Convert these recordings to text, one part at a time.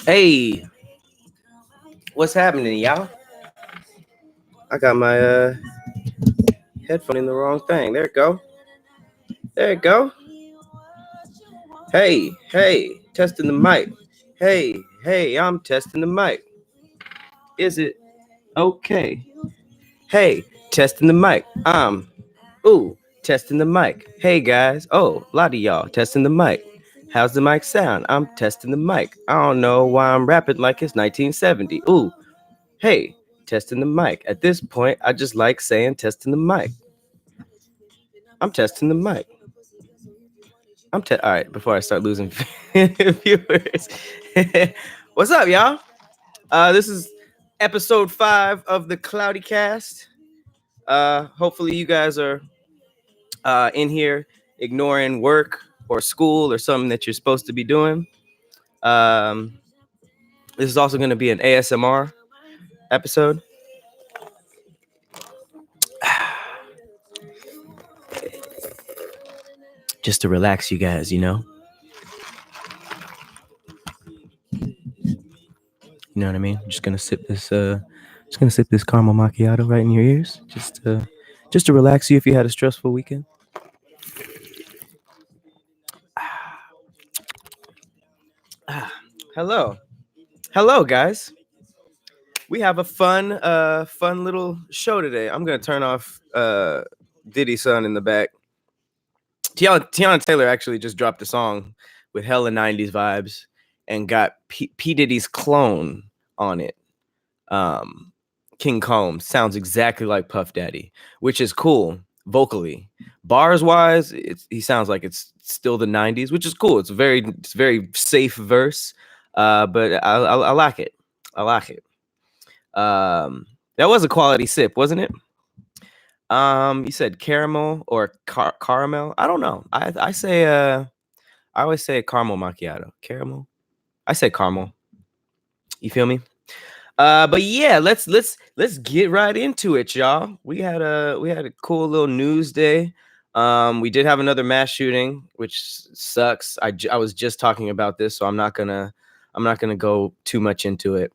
Hey, what's happening, y'all? I got my headphone in the wrong thing. There it go. There it go. Hey, testing the mic. Hey, I'm testing the mic. Is it okay? Hey, testing the mic. Testing the mic. Hey guys. Oh, a lot of y'all testing the mic. How's the mic sound? I'm testing the mic. I don't know why I'm rapping like it's 1970. Ooh, hey, testing the mic. At this point, I just like saying testing the mic. I'm testing the mic. All right, before I start losing viewers. What's up, y'all? This is episode 5 of the Cloudy Cast. Hopefully you guys are in here ignoring work or school or something that you're supposed to be doing. This is also going to be an ASMR episode. Just to relax you guys, you know? You know what I mean? I'm just gonna sip this caramel macchiato right in your ears, just to relax you if you had a stressful weekend. Hello, guys. We have a fun little show today. I'm gonna turn off Diddy's son in the back. Tiana Taylor actually just dropped a song with hella 90s vibes and got P Diddy's clone on it. King Combs sounds exactly like Puff Daddy, which is cool vocally. Bars wise, he sounds like it's still the 90s, which is cool. It's very safe verse, but I like it. I like it. That was a quality sip, wasn't it? You said caramel or caramel. I don't know. I say I always say caramel macchiato. Caramel. I say caramel. You feel me? But yeah, let's get right into it, y'all. We had a cool little news day. We did have another mass shooting, which sucks. I was just talking about this, so I'm not gonna go too much into it.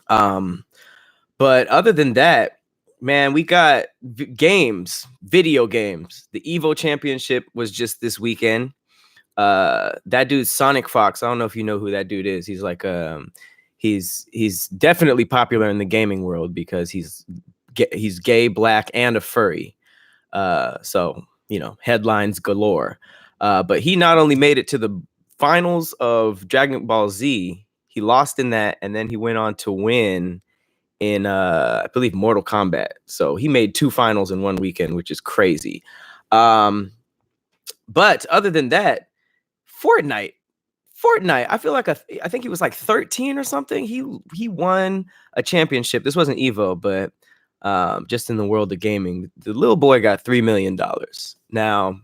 But other than that, man, we got video games. The Evo Championship was just this weekend. That dude Sonic Fox. I don't know if you know who that dude is. He's like he's definitely popular in the gaming world because he's gay, black, and a furry. So you know, headlines galore. But he not only made it to the finals of Dragon Ball Z, he lost in that, and then he went on to win in I believe Mortal Kombat. So he made 2 finals in one weekend, which is crazy. But other than that, Fortnite, I feel like I think he was like 13 or something. He won a championship. This wasn't Evo, but just in the world of gaming, the little boy got $3 million. Now,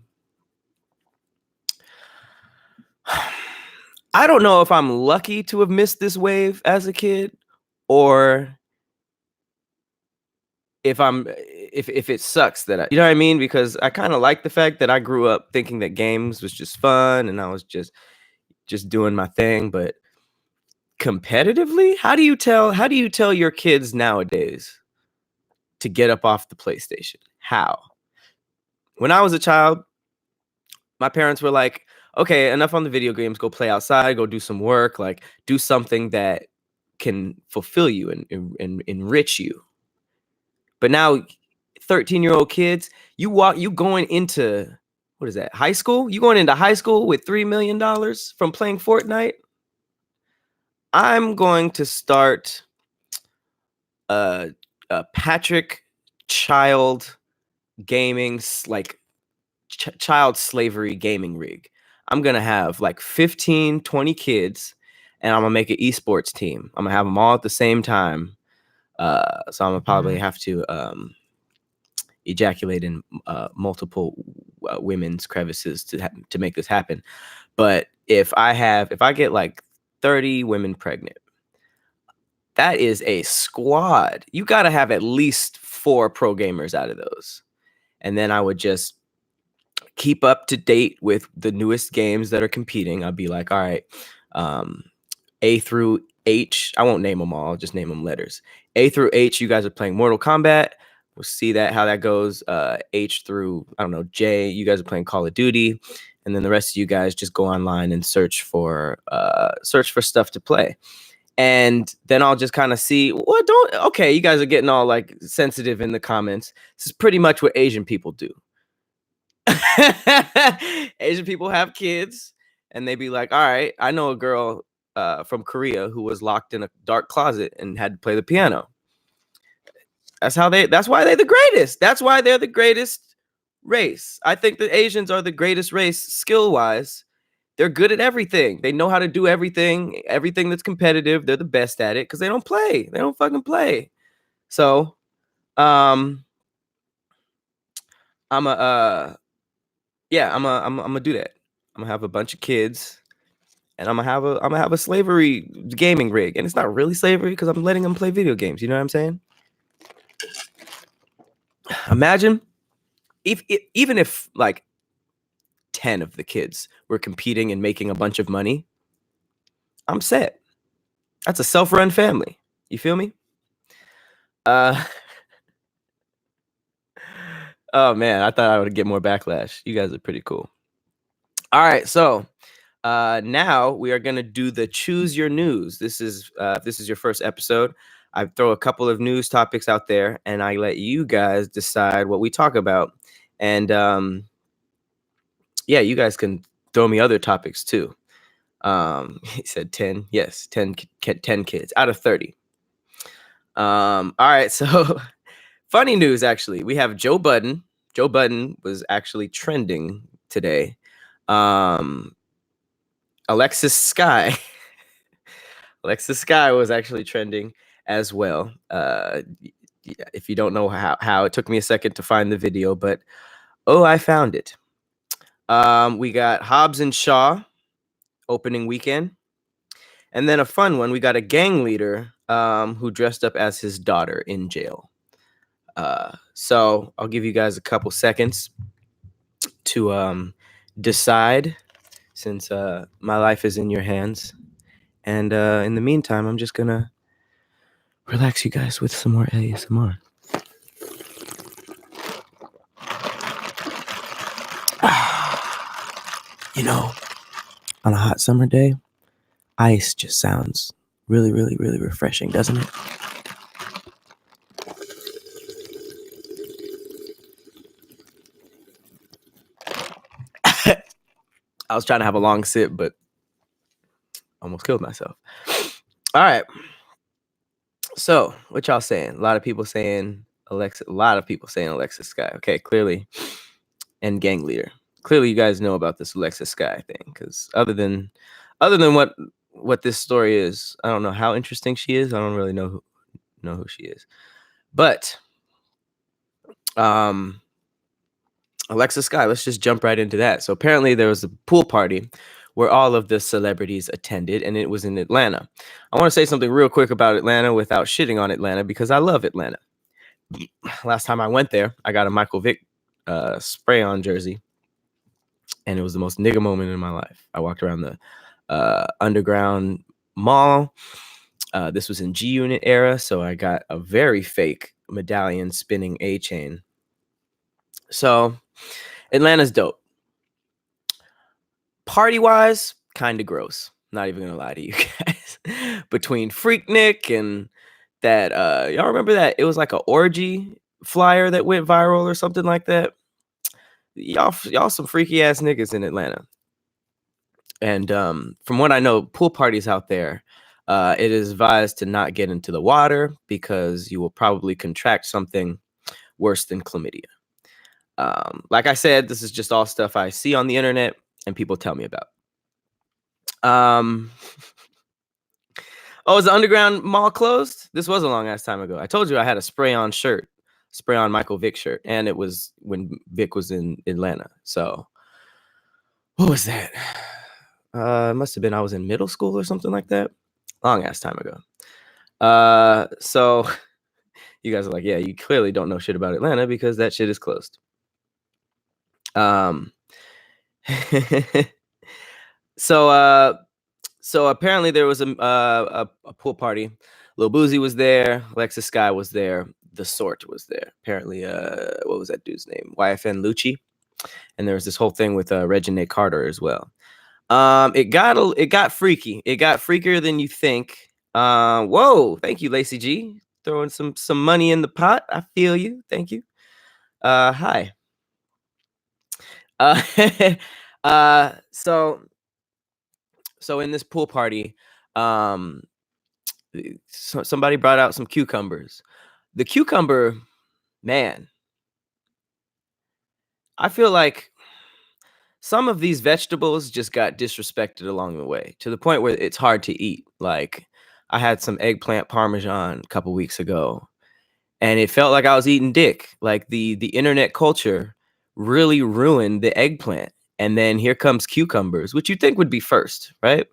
I don't know if I'm lucky to have missed this wave as a kid, or if it sucks that you know what I mean? Because I kind of like the fact that I grew up thinking that games was just fun and I was just doing my thing. But competitively, how do you tell your kids nowadays to get up off the PlayStation? How? When I was a child, my parents were like, okay, enough on the video games, go play outside, go do some work, like do something that can fulfill you and enrich you. But now 13-year-old kids, you going into, what is that, high school? You going into high school with $3 million from playing Fortnite? I'm going to start a Patrick Child gaming, like child slavery gaming rig. I'm going to have like 15, 20 kids, and I'm going to make an esports team. I'm going to have them all at the same time. So I'm gonna probably have to ejaculate in multiple women's crevices to make this happen. But if I get like 30 women pregnant, that is a squad. You got to have at least 4 pro gamers out of those, and then I would just keep up to date with the newest games that are competing. I'll be like, all right, A through H. I won't name them all. I'll just name them letters. A through H, you guys are playing Mortal Kombat. We'll see how that goes. H through, I don't know, J, you guys are playing Call of Duty. And then the rest of you guys just go online and search for stuff to play. And then I'll just kind of see okay, you guys are getting all like sensitive in the comments. This is pretty much what Asian people do. Asian people have kids and they be like, all right, I know a girl from Korea who was locked in a dark closet and had to play the piano. That's why they're the greatest. That's why they're the greatest race. I think the Asians are the greatest race skill-wise. They're good at everything. They know how to do everything that's competitive. They're the best at it because they don't play. They don't fucking play. So, I'm gonna do that. I'm gonna have a bunch of kids, and I'm gonna have a slavery gaming rig, and it's not really slavery because I'm letting them play video games. You know what I'm saying? Imagine even if like 10 of the kids were competing and making a bunch of money, I'm set. That's a self-run family. You feel me? Oh man, I thought I would get more backlash. You guys are pretty cool. All right, so now we are gonna do the choose your news. This is your first episode. I throw a couple of news topics out there, and I let you guys decide what we talk about. And yeah, you guys can throw me other topics too. He said 10. Yes, 10 kids out of 30. All right, so funny news, actually. We have Joe Budden. Joe Budden was actually trending today. Alexis Skyy. Alexis Skyy was actually trending as well. If you don't know how, it took me a second to find the video, but I found it. We got Hobbes and Shaw opening weekend. And then a fun one, we got a gang leader who dressed up as his daughter in jail. So I'll give you guys a couple seconds to decide, since my life is in your hands. And in the meantime, I'm just gonna relax you guys with some more ASMR. You know, on a hot summer day, ice just sounds really, really, really refreshing, doesn't it? I was trying to have a long sip, but almost killed myself. All right. So, what y'all saying? A lot of people saying Alexis Skyy. Okay, clearly, and gang leader. Clearly, you guys know about this Alexis Skyy thing, because other than what this story is, I don't know how interesting she is. I don't really know who she is, but Alexis Skyy. Let's just jump right into that. So apparently, there was a pool party where all of the celebrities attended, and it was in Atlanta. I want to say something real quick about Atlanta without shitting on Atlanta, because I love Atlanta. Last time I went there, I got a Michael Vick spray-on jersey, and it was the most nigga moment in my life. I walked around the underground mall. This was in G-Unit era, so I got a very fake medallion spinning A-chain. So Atlanta's dope. Party-wise, kind of gross. Not even gonna lie to you guys. Between Freaknik and that, y'all remember that? It was like an orgy flyer that went viral or something like that. Y'all some freaky ass niggas in Atlanta. And from what I know, pool parties out there, it is advised to not get into the water because you will probably contract something worse than chlamydia. Like I said, this is just all stuff I see on the internet and people tell me about. Oh, is the underground mall closed? This was a long ass time ago. I told you I had a spray-on Michael Vick shirt, and it was when Vick was in Atlanta. So what was that? It must have been I was in middle school or something like that. Long ass time ago. So you guys are like, yeah, you clearly don't know shit about Atlanta because that shit is closed. So so apparently there was a pool party. Lil Boozy was there, Alexis Skyy was there, The Sort was there. Apparently, what was that dude's name? YFN Lucci. And there was this whole thing with Reginae Carter as well. It got freaky. It got freakier than you think. Whoa, thank you, Lacey G. Throwing some money in the pot. I feel you. Thank you. Hi. Uh, so in this pool party, somebody brought out some cucumbers. The cucumber, man, I feel like some of these vegetables just got disrespected along the way to the point where it's hard to eat. Like, I had some eggplant parmesan a couple weeks ago, and it felt like I was eating dick. Like, the internet culture really ruined the eggplant. And then here comes cucumbers, which you think would be first, right?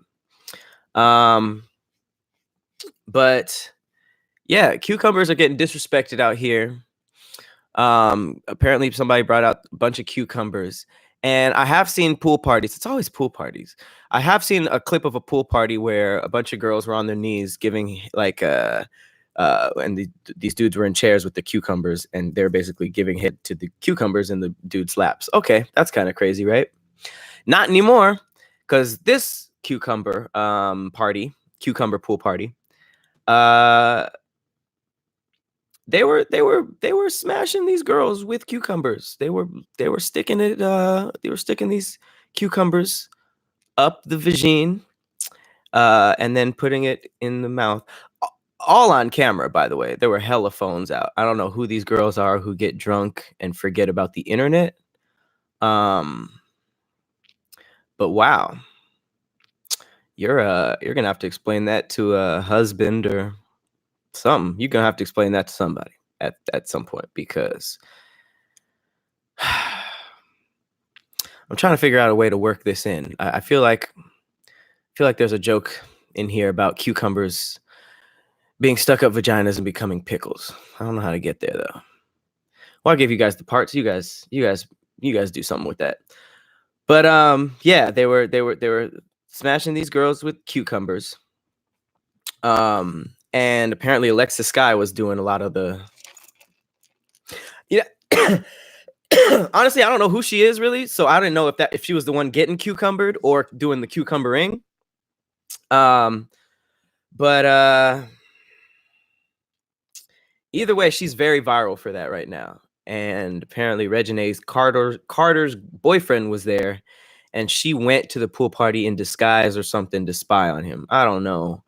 But yeah, cucumbers are getting disrespected out here. Apparently somebody brought out a bunch of cucumbers, and I have seen pool parties. It's always pool parties. I have seen a clip of a pool party where a bunch of girls were on their knees giving like and these dudes were in chairs with the cucumbers, and they're basically giving head to the cucumbers in the dude's laps. Okay, that's kind of crazy, right? Not anymore, because this cucumber cucumber pool party, they were smashing these girls with cucumbers. They were sticking it. They were sticking these cucumbers up the vagine, and then putting it in the mouth. All on camera, by the way. There were hella phones out. I don't know who these girls are who get drunk and forget about the internet. But wow, you're gonna have to explain that to a husband or something. You're gonna have to explain that to somebody at some point, because I'm trying to figure out a way to work this in. I feel like there's a joke in here about cucumbers being stuck up vaginas and becoming pickles. I don't know how to get there though. Well, I'll give you guys the parts. You guys do something with that. But yeah, they were smashing these girls with cucumbers. And apparently Alexis Skyy was doing a lot of the. Yeah. Honestly, I don't know who she is really, so I didn't know if she was the one getting cucumbered or doing the cucumbering. But either way, she's very viral for that right now. And apparently Reginae's Carter's boyfriend was there, and she went to the pool party in disguise or something to spy on him. I don't know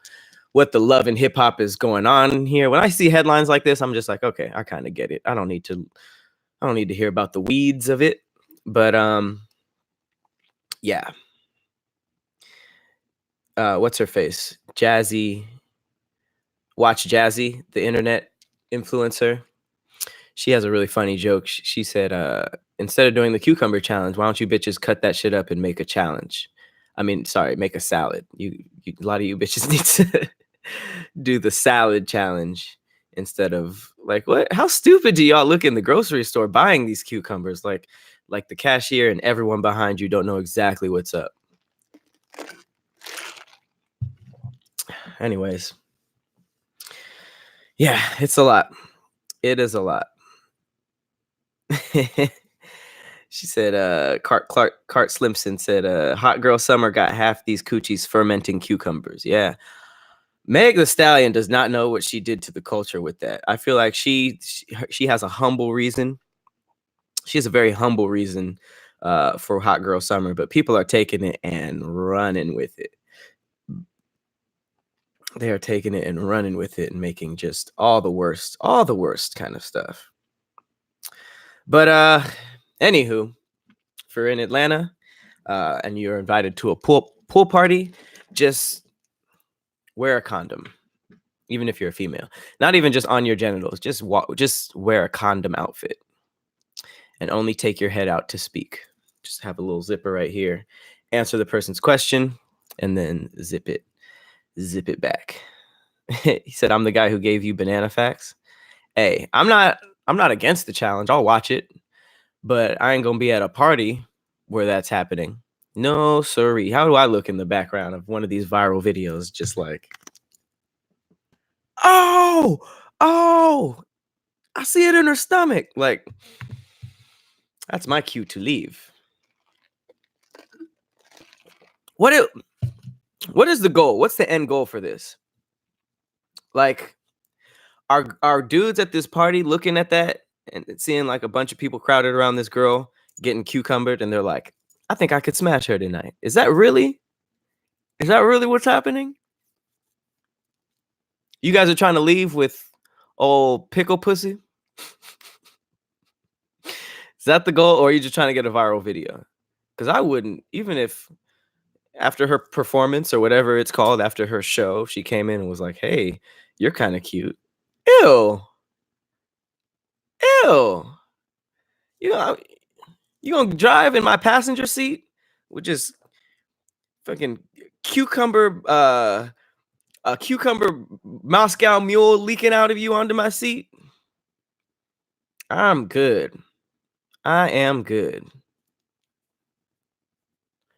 what the love and hip hop is going on here. When I see headlines like this, I'm just like, okay, I kind of get it. I don't need to hear about the weeds of it. But yeah. What's her face? Jazzy. Watch Jazzy, the internet influencer. She has a really funny joke. She said, instead of doing the cucumber challenge, why don't you bitches cut that shit up and make a challenge? I mean, sorry, make a salad. A lot of you bitches need to do the salad challenge instead of, like, what? How stupid do y'all look in the grocery store buying these cucumbers? Like the cashier and everyone behind you don't know exactly what's up. Anyways, yeah, it's a lot. It is a lot. She said, Cart Slimson said, hot girl summer got half these coochies fermenting cucumbers. Yeah. Meg the Stallion does not know what she did to the culture with that. I feel like she has a humble reason. She has a very humble reason for hot girl summer, but people are taking it and running with it. They are taking it and running with it and making just all the worst kind of stuff. But anywho, if you're in Atlanta and you're invited to a pool party, just wear a condom, even if you're a female. Not even just on your genitals. Just wear a condom outfit, and only take your head out to speak. Just have a little zipper right here. Answer the person's question, and then zip it back. He said, "I'm the guy who gave you banana facts." Hey, I'm not against the challenge. I'll watch it, but I ain't gonna be at a party where that's happening. No, sorry. How do I look in the background of one of these viral videos? Just like, oh, I see it in her stomach. Like, that's my cue to leave. What is the goal? What's the end goal for this? Like, are dudes at this party looking at that and seeing like a bunch of people crowded around this girl getting cucumbered, and they're like, I think I could smash her tonight. Is that really what's happening? You guys are trying to leave with old pickle pussy? Is that the goal, or are you just trying to get a viral video? Because I wouldn't, even if after her performance or whatever it's called, after her show, she came in and was like, hey, you're kind of cute. Ew. You know, you gonna drive in my passenger seat with just fucking cucumber, a cucumber Moscow mule leaking out of you onto my seat? I'm good. I am good.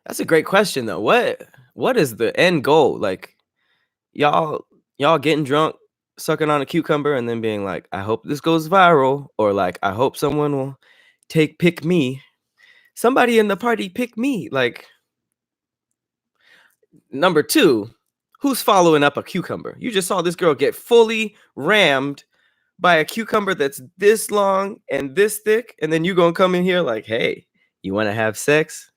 That's a great question though. What is the end goal? Like, y'all getting drunk, sucking on a cucumber, and then being like, I hope this goes viral, or like, I hope someone will pick me. Somebody in the party pick me. Like, number two, who's following up a cucumber? You just saw this girl get fully rammed by a cucumber that's this long and this thick, and then you gonna come in here like, hey, you want to have sex?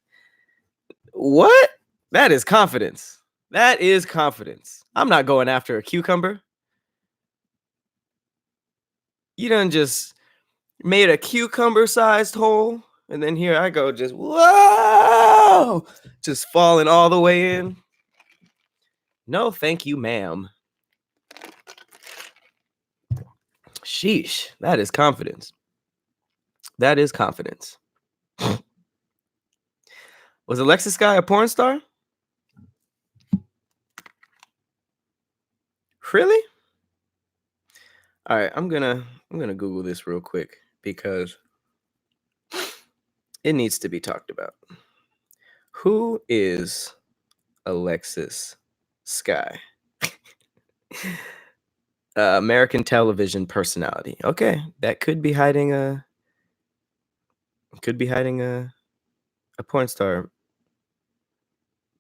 What? That is confidence. That is confidence. I'm not going after a cucumber. You done just made a cucumber-sized hole, and then here I go, just whoa, just falling all the way in. No, thank you, ma'am. Sheesh, that is confidence. That is confidence. Was Alexis Skyy a porn star? Really? All right, I'm gonna Google this real quick because it needs to be talked about. Who is Alexis Skyy? American television personality. Okay, that could be hiding a porn star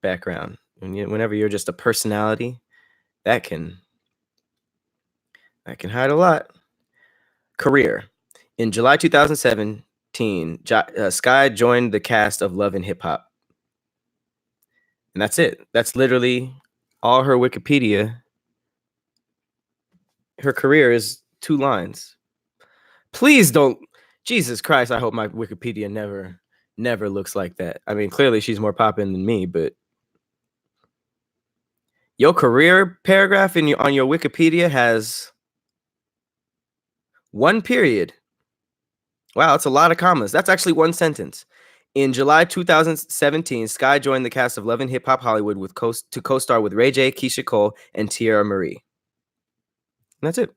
background. Whenever you're just a personality, that can hide a lot. Career. In July 2017, Skyy joined the cast of Love and Hip Hop. And that's it. That's literally all her Wikipedia. Her career is 2 lines. Please don't. Jesus Christ, I hope my Wikipedia never looks like that. I mean, clearly she's more poppin' than me, but your career paragraph on your Wikipedia has 1 period. Wow, that's a lot of commas. That's actually 1 sentence. In July 2017, Skyy joined the cast of Love and Hip Hop Hollywood to co-star with Ray J, Keisha Cole, and Tierra Marie. And that's it.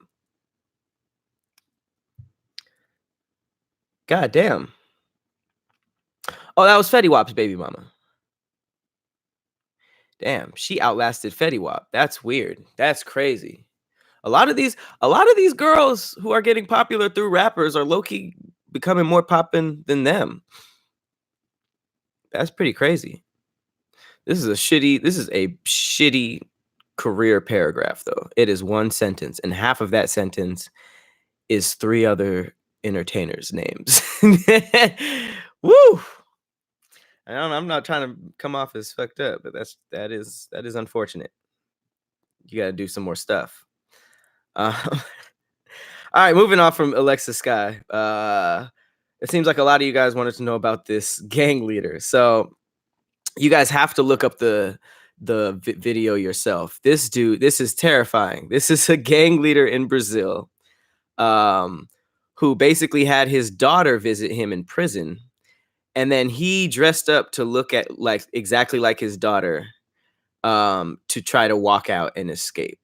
God damn. Oh, that was Fetty Wap's baby mama. Damn, she outlasted Fetty Wap. That's weird. That's crazy. A lot of these girls who are getting popular through rappers are low-key becoming more poppin' than them. That's pretty crazy. This is a shitty career paragraph, though. It is 1 sentence, and half of that sentence is 3 other entertainers' names. Woo! I'm not trying to come off as fucked up, but that is unfortunate. You got to do some more stuff. All right, moving on from Alexis Skyy. It seems like a lot of you guys wanted to know about this gang leader, so you guys have to look up the video yourself. This dude, this is terrifying. This is a gang leader in Brazil, who basically had his daughter visit him in prison, and then he dressed up to look at exactly like his daughter, to try to walk out and escape.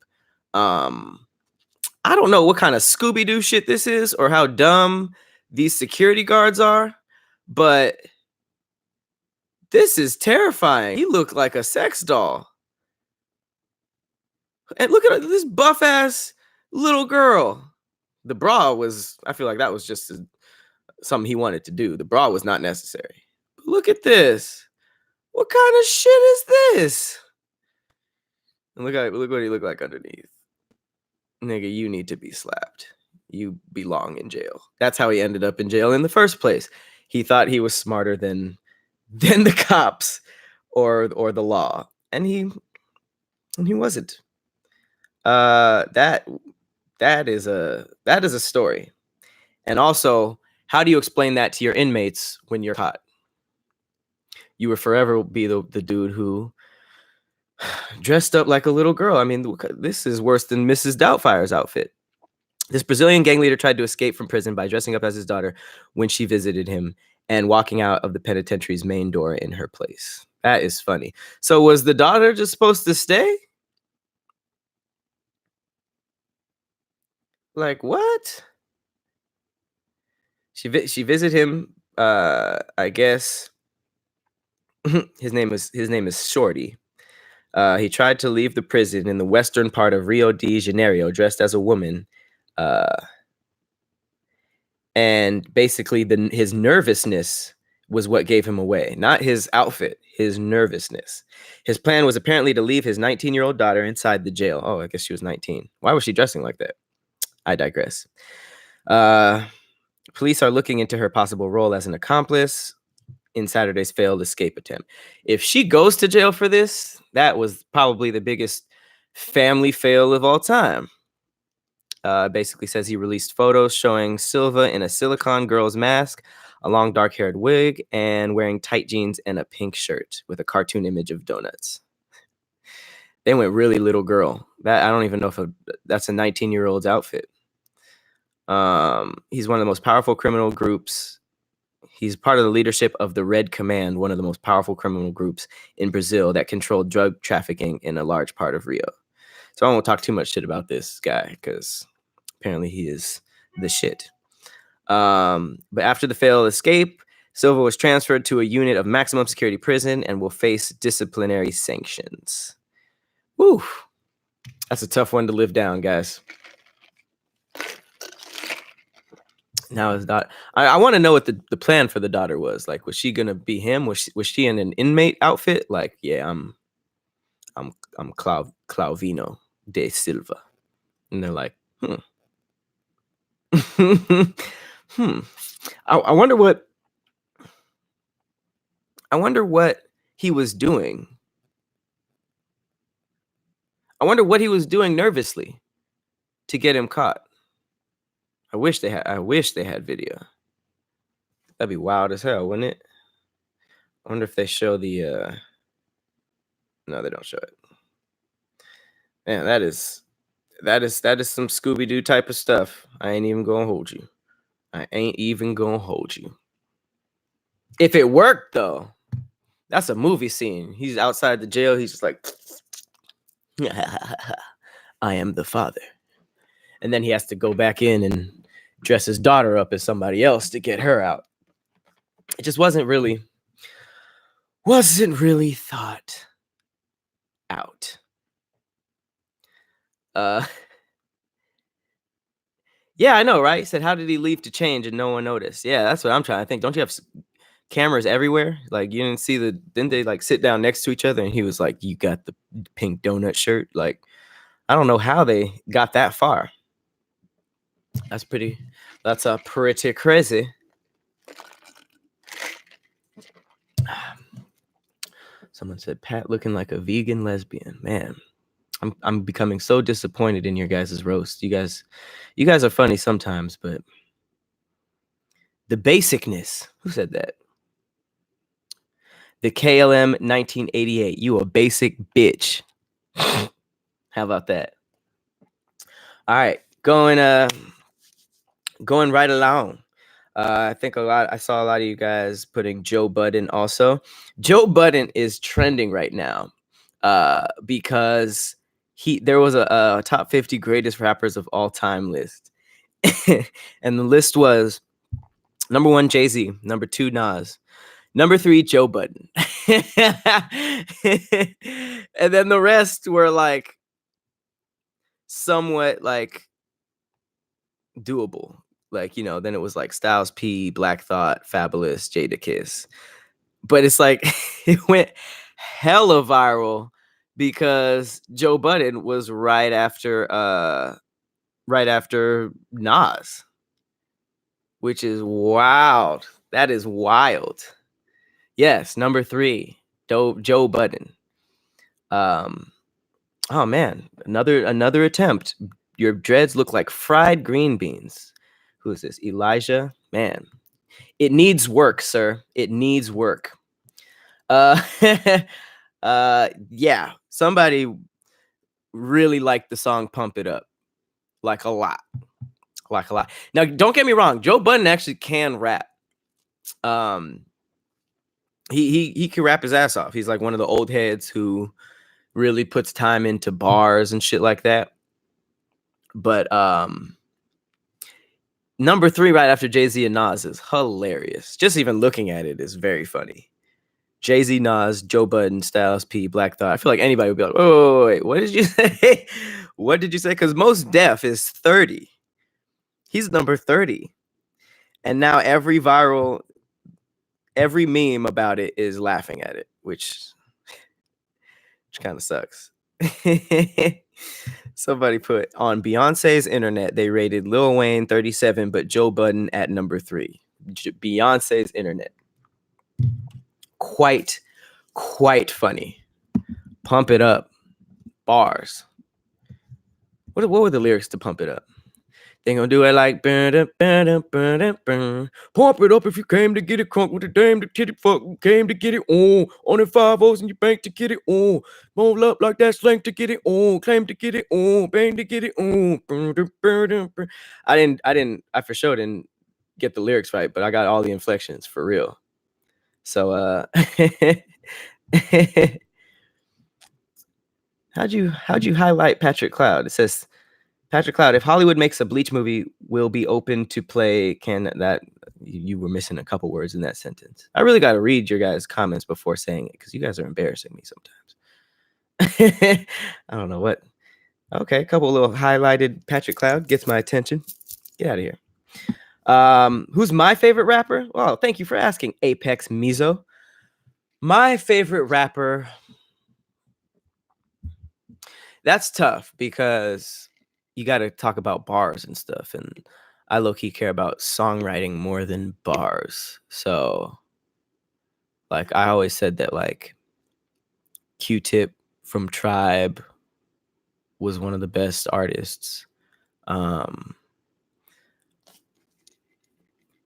I don't know what kind of Scooby-Doo shit this is or how dumb these security guards are, but This is terrifying. He looked like a sex doll. And look at this buff ass little girl. The bra was, I feel like that was just something he wanted to do. The bra was not necessary. But look at this. What kind of shit is this? And look what he looked like underneath. Nigga, you need to be slapped. You belong in jail. That's how he ended up in jail in the first place. He thought he was smarter than the cops or the law, and he wasn't. That is a story. And also, how do you explain that to your inmates when you're caught? You will forever be the dude who dressed up like a little girl. I mean, this is worse than Mrs. Doubtfire's outfit. This Brazilian gang leader tried to escape from prison by dressing up as his daughter when she visited him and walking out of the penitentiary's main door in her place. That is funny. So was the daughter just supposed to stay? Like what? She visited him. I guess his name is Shorty. He tried to leave the prison in the western part of Rio de Janeiro dressed as a woman. And basically his nervousness was what gave him away, not his outfit, his nervousness. His plan was apparently to leave his 19-year-old daughter inside the jail. Oh, I guess she was 19. Why was she dressing like that? I digress. Police are looking into her possible role as an accomplice in Saturday's failed escape attempt. If she goes to jail for this, that was probably the biggest family fail of all time. Basically says he released photos showing Silva in a silicone girl's mask, a long dark-haired wig, and wearing tight jeans and a pink shirt with a cartoon image of donuts. They went really little girl. That I don't even know if that's a 19-year-old's outfit. He's one of the most powerful criminal groups. He's part of the leadership of the Red Command, one of the most powerful criminal groups in Brazil that controlled drug trafficking in a large part of Rio. So I won't talk too much shit about this guy because apparently he is the shit. But after the failed escape, Silva was transferred to a unit of maximum security prison and will face disciplinary sanctions. Woo! That's a tough one to live down, guys. Now it's not. I want to know what the plan for the daughter was. Like, was she gonna be him? Was she in an inmate outfit? Like, yeah, I'm Clauvino de Silva, and they're like, I wonder what he was doing. I wonder what he was doing nervously to get him caught. I wish they had video. That'd be wild as hell, wouldn't it? I wonder if they show the no, they don't show it. Man, that is some Scooby-Doo type of stuff. I ain't even gonna hold you. If it worked though, that's a movie scene. He's outside the jail, he's just like I am the father. And then he has to go back in and dress his daughter up as somebody else to get her out. It just wasn't really thought out. Yeah, I know, right? He said, how did he leave to change and no one noticed? Yeah, that's what I'm trying to think. Don't you have cameras everywhere? Like, you didn't they like sit down next to each other and he was like, you got the pink donut shirt? Like, I don't know how they got that far. That's pretty crazy. Someone said Pat looking like a vegan lesbian. Man, I'm becoming so disappointed in your guys' roast. You guys are funny sometimes, but the basicness. Who said that? The KLM 1988. You a basic bitch. How about that? All right, going right along. I think I saw a lot of you guys putting Joe Budden also. Joe Budden is trending right now because there was a top 50 greatest rappers of all time list. And the list was number 1, Jay-Z, number 2, Nas, Number 3, Joe Budden. And then the rest were like somewhat like doable. Like, you know, then it was like Styles P, Black Thought, Fabulous, Jadakiss. But it's like it went hella viral because Joe Budden was right after Nas, which is wild. That is wild. Yes, number 3, Joe Budden. Oh man, another attempt. Your dreads look like fried green beans. Who is this? Elijah? Man, it needs work, sir. It needs work. Yeah, somebody really liked the song Pump It Up. Like a lot. Now, don't get me wrong, Joe Budden actually can rap. He can rap his ass off. He's like one of the old heads who really puts time into bars and shit like that. But number 3 right after Jay-Z and Nas is hilarious. Just even looking at it is very funny. Jay-Z, Nas, Joe Budden, Styles P, Black Thought. I feel like anybody would be like, oh, wait, what did you say? What did you say? Because Mos Def is 30. He's number 30. And now every meme about it is laughing at it, which kind of sucks. Somebody put on Beyonce's internet, they rated Lil Wayne 37, but Joe Budden at number 3. Beyonce's internet. Quite funny. Pump It Up. Bars. What were the lyrics to Pump It Up? They gonna do it like pump it up if you came to get it crunk with the dame to titty fuck. You came to get it on the 5-0s in your bank to get it on. Roll up like that slang to get it on. Claim to get it on. Bang to get it on. I for sure didn't get the lyrics right, but I got all the inflections for real. So how'd you highlight Patrick Cloud? It says Patrick Cloud, if Hollywood makes a Bleach movie, will be open to play. Can that? You were missing a couple words in that sentence. I really got to read your guys' comments before saying it because you guys are embarrassing me sometimes. I don't know what. Okay, a couple little highlighted Patrick Cloud gets my attention. Get out of here. Who's my favorite rapper? Well, thank you for asking, Apex Mizo. My favorite rapper. That's tough because you got to talk about bars and stuff, and I low-key care about songwriting more than bars. So, like, I always said that, like, Q-Tip from Tribe was one of the best artists.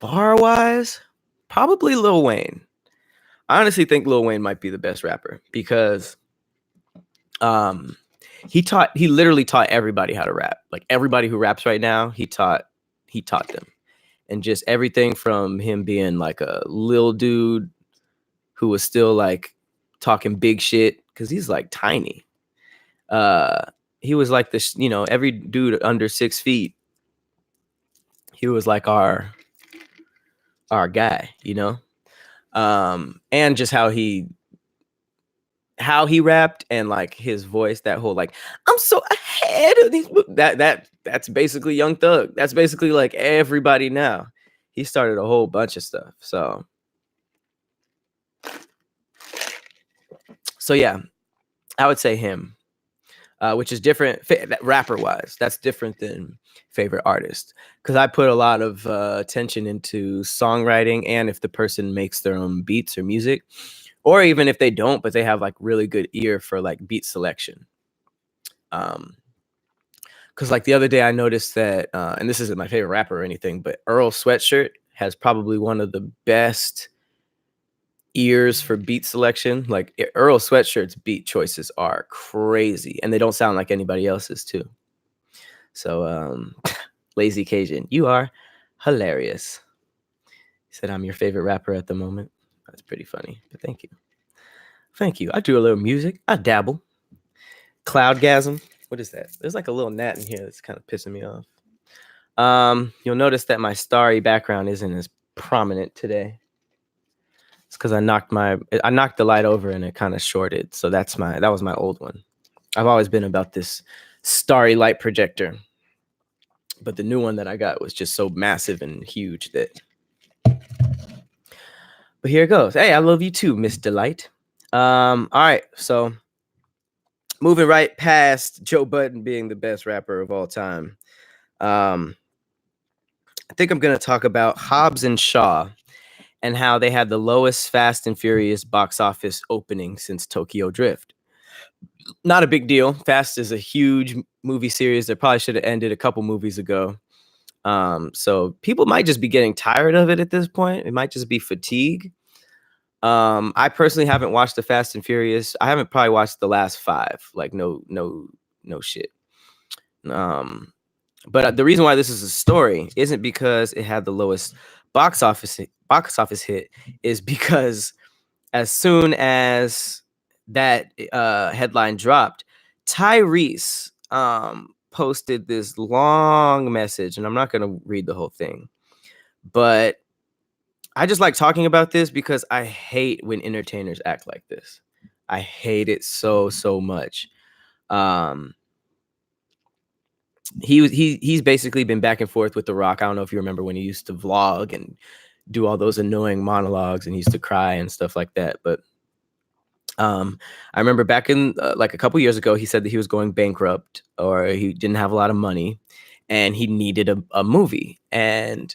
Bar-wise, probably Lil Wayne. I honestly think Lil Wayne might be the best rapper because he literally taught everybody how to rap. Like everybody who raps right now, he taught them. And just everything from him being like a little dude who was still like talking big shit because he's like tiny. He was like this, you know, every dude under 6 feet. He was like our guy, you know. And just how he rapped and like his voice, that whole like I'm so ahead of these that's basically Young Thug. That's basically like everybody now. He started a whole bunch of stuff. So yeah, I would say him, which is different rapper wise. That's different than favorite artist because I put a lot of attention into songwriting and if the person makes their own beats or music. Or even if they don't, but they have like really good ear for like beat selection. Because like the other day I noticed that, and this isn't my favorite rapper or anything, but Earl Sweatshirt has probably one of the best ears for beat selection. Like Earl Sweatshirt's beat choices are crazy, and they don't sound like anybody else's too. So, Lazy Cajun, you are hilarious. He said I'm your favorite rapper at the moment. That's pretty funny, but thank you. Thank you. I do a little music. I dabble. Cloudgasm. What is that? There's like a little gnat in here that's kind of pissing me off. You'll notice that my starry background isn't as prominent today. It's because I knocked the light over and it kind of shorted. So that was my old one. I've always been about this starry light projector, but the new one that I got was just so massive and huge that. But here it goes. Hey, I love you too, Miss Delight. All right, so moving right past Joe Budden being the best rapper of all time. I think I'm gonna talk about Hobbes and Shaw and how they had the lowest Fast and Furious box office opening since Tokyo Drift. Not a big deal. Fast is a huge movie series that probably should have ended a couple movies ago. So people might just be getting tired of it at this point. It might just be fatigue. I personally haven't watched the Fast and Furious. I haven't probably watched the last 5. Like no shit. But the reason why this is a story isn't because it had the lowest box office hit, is because as soon as that headline dropped, Tyrese posted this long message, and I'm not going to read the whole thing, but I just like talking about this because I hate when entertainers act like this. I hate it so much. He's basically been back and forth with The Rock. I don't know if you remember when he used to vlog and do all those annoying monologues and he used to cry and stuff like that. But I remember back in like a couple years ago, he said that he was going bankrupt or he didn't have a lot of money and he needed a movie. And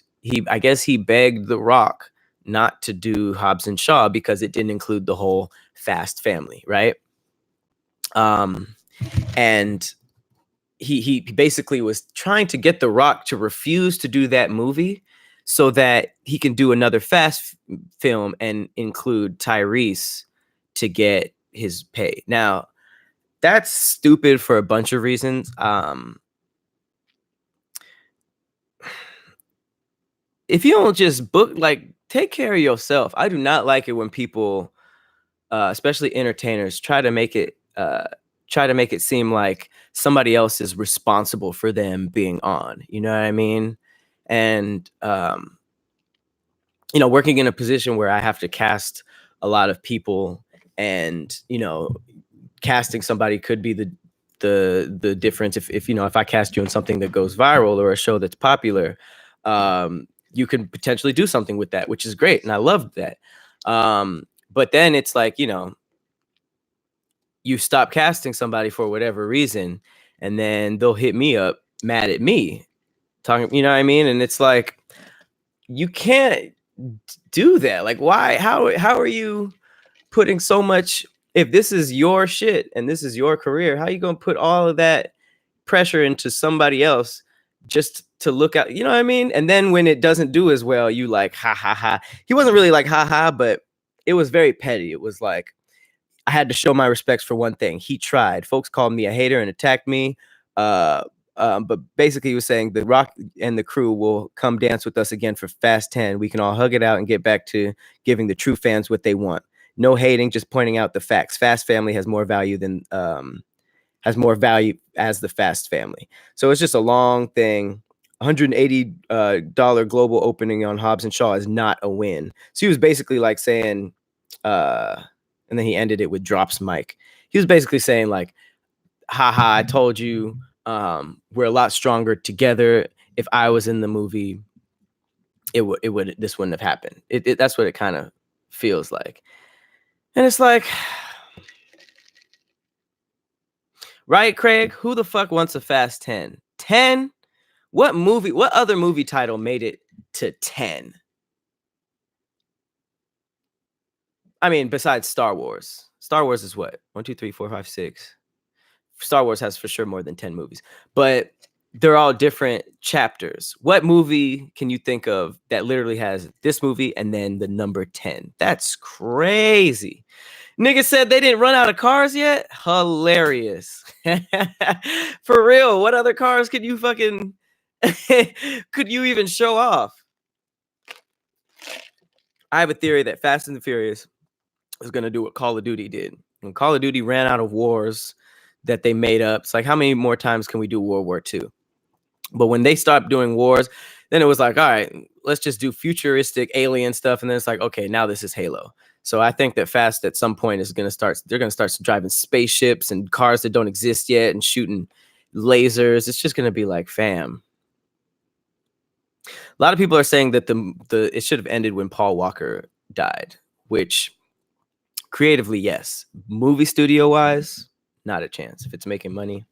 I guess he begged The Rock not to do Hobbs and Shaw because it didn't include the whole Fast family, right? And he basically was trying to get The Rock to refuse to do that movie so that he can do another Fast film and include Tyrese to get his pay. Now, that's stupid for a bunch of reasons. If you don't just book, like, take care of yourself. I do not like it when people, especially entertainers, try to make it seem like somebody else is responsible for them being on. You know what I mean? And working in a position where I have to cast a lot of people, and casting somebody could be the difference. If I cast you in something that goes viral or a show that's popular, you can potentially do something with that, which is great, and I love that. But then it's like, you stop casting somebody for whatever reason, and then they'll hit me up mad at me, talking, you know what I mean? And it's like, you can't do that. Like, why? How are you putting so much? If this is your shit and this is your career, how are you gonna put all of that pressure into somebody else just to look out? You know what I mean? And then when it doesn't do as well, you like, ha ha ha. He wasn't really like ha ha, but it was very petty. It was like, I had to show my respects for one thing. He tried. Folks called me a hater and attacked me. But basically he was saying The Rock and the crew will come dance with us again for Fast 10. We can all hug it out and get back to giving the true fans what they want. No hating, just pointing out the facts. Fast family has more value as the Fast family. So it's just a long thing. $180 global opening on Hobbs and Shaw is not a win. So he was basically like saying, and then he ended it with drops mic. He was basically saying like, haha, I told you, we're a lot stronger together. If I was in the movie, this wouldn't have happened. That's what it kind of feels like. And it's like, right, Craig? Who the fuck wants a Fast 10? 10? What other movie title made it to 10? I mean, besides Star Wars. Star Wars is what? 1, 2, 3, 4, 5, 6. Star Wars has for sure more than 10 movies, but they're all different chapters. What movie can you think of that literally has this movie and then the number 10? That's crazy. Nigga said they didn't run out of cars yet? Hilarious. For real, what other cars could you fucking could you even show off? I have a theory that Fast and the Furious is going to do what Call of Duty did. When Call of Duty ran out of wars that they made up, it's like, how many more times can we do World War II? But when they stopped doing wars, then it was like, all right, let's just do futuristic alien stuff. And then it's like, okay, now this is Halo. So I think that Fast at some point is going to start, they're going to start driving spaceships and cars that don't exist yet and shooting lasers. It's just going to be like, fam. A lot of people are saying that it should have ended when Paul Walker died, which creatively, yes. Movie studio wise, not a chance. If it's making money.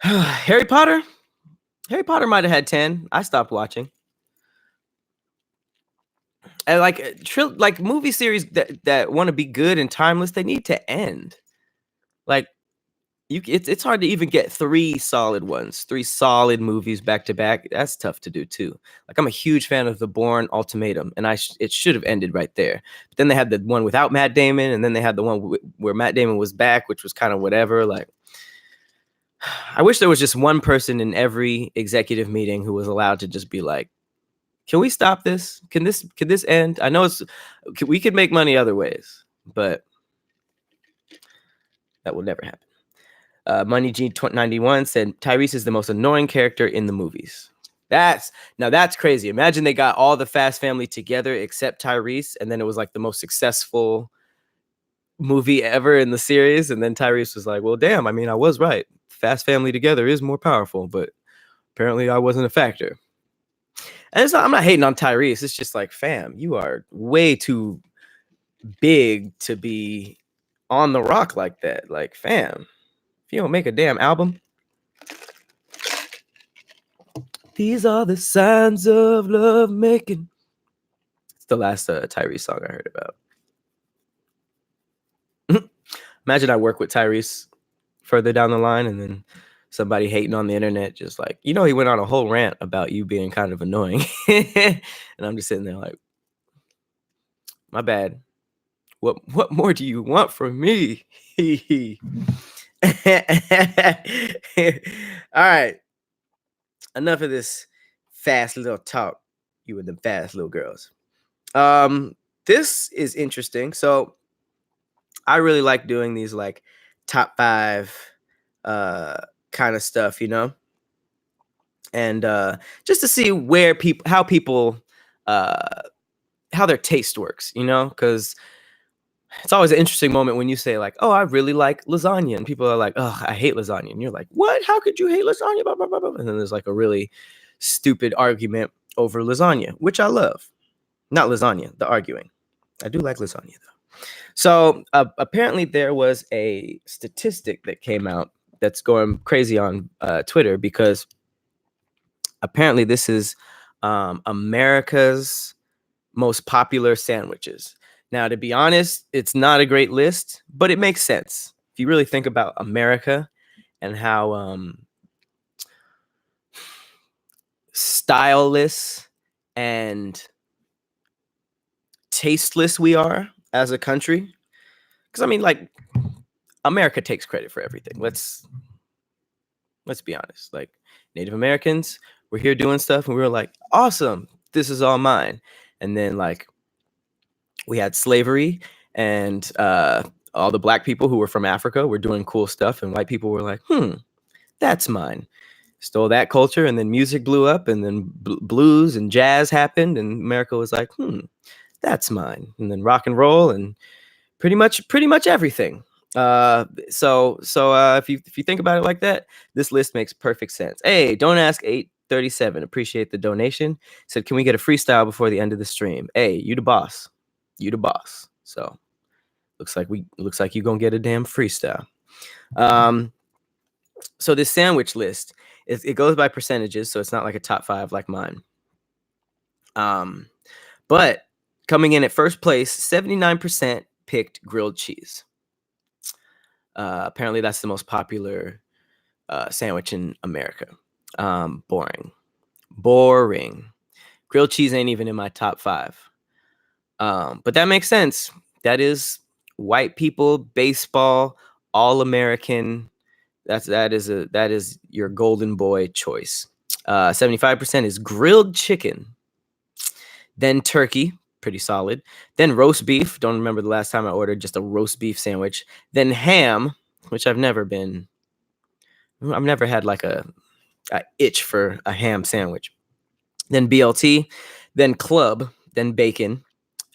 Harry Potter might have had 10. I stopped watching. And like movie series that want to be good and timeless, they need to end. Like it's hard to even get 3 solid movies back to back. That's tough to do too. Like I'm a huge fan of The Bourne Ultimatum, and it should have ended right there. But then they had the one without Matt Damon, and then they had the one where Matt Damon was back, which was kind of whatever. Like I wish there was just one person in every executive meeting who was allowed to just be like, can we stop this? Can this end? I know we could make money other ways, but that will never happen. Money G91 said Tyrese is the most annoying character in the movies. That's crazy. Imagine they got all the Fast family together except Tyrese, and then it was like the most successful movie ever in the series. And then Tyrese was like, well, damn, I mean, I was right. Fast family together is more powerful, but apparently I wasn't a factor. And I'm not hating on Tyrese. It's just like, fam, you are way too big to be on the rock like that. Like, fam, if you don't make a damn album. These are the signs of love making. It's the last Tyrese song I heard about. Imagine I work with Tyrese further down the line, and then somebody hating on the internet, just like, he went on a whole rant about you being kind of annoying. And I'm just sitting there like, my bad. What more do you want from me? All right. Enough of this fast little talk, you and the fast little girls. This is interesting. So I really like doing these like top 5 kind of stuff, and just to see how their taste works, because it's always an interesting moment when you say like, oh, I really like lasagna, and people are like, oh, I hate lasagna, and you're like, what? How could you hate lasagna? Blah, blah, blah, blah. And then there's like a really stupid argument over lasagna, which I love. Not lasagna, the arguing. I do like lasagna though. So apparently there was a statistic that came out that's going crazy on Twitter, because apparently this is America's most popular sandwiches. Now, to be honest, it's not a great list, but it makes sense. If you really think about America and how styleless and tasteless we are as a country. Because I mean, like, America takes credit for everything. Let's be honest. Like, Native Americans were here doing stuff, and we were like, awesome, this is all mine. And then like we had slavery, and all the black people who were from Africa were doing cool stuff, and white people were like, that's mine. Stole that culture, and then music blew up, and then blues and jazz happened, and America was like, that's mine. And then rock and roll, and pretty much everything. So if you think about it like that, this list makes perfect sense. Hey, don't ask 837. Appreciate the donation. Said, can we get a freestyle before the end of the stream? Hey, you the boss. So looks like you gonna get a damn freestyle. So this sandwich list, it goes by percentages, so it's not like a top 5 like mine. But coming in at first place, 79% picked grilled cheese. Apparently that's the most popular sandwich in America. Boring. Grilled cheese ain't even in my top 5. But that makes sense. That is white people, baseball, all American. That is your golden boy choice. 75% is grilled chicken. Then turkey, pretty solid. Then roast beef. Don't remember the last time I ordered just a roast beef sandwich. Then ham, which I've never had like a itch for a ham sandwich. then BLT, then club, then bacon,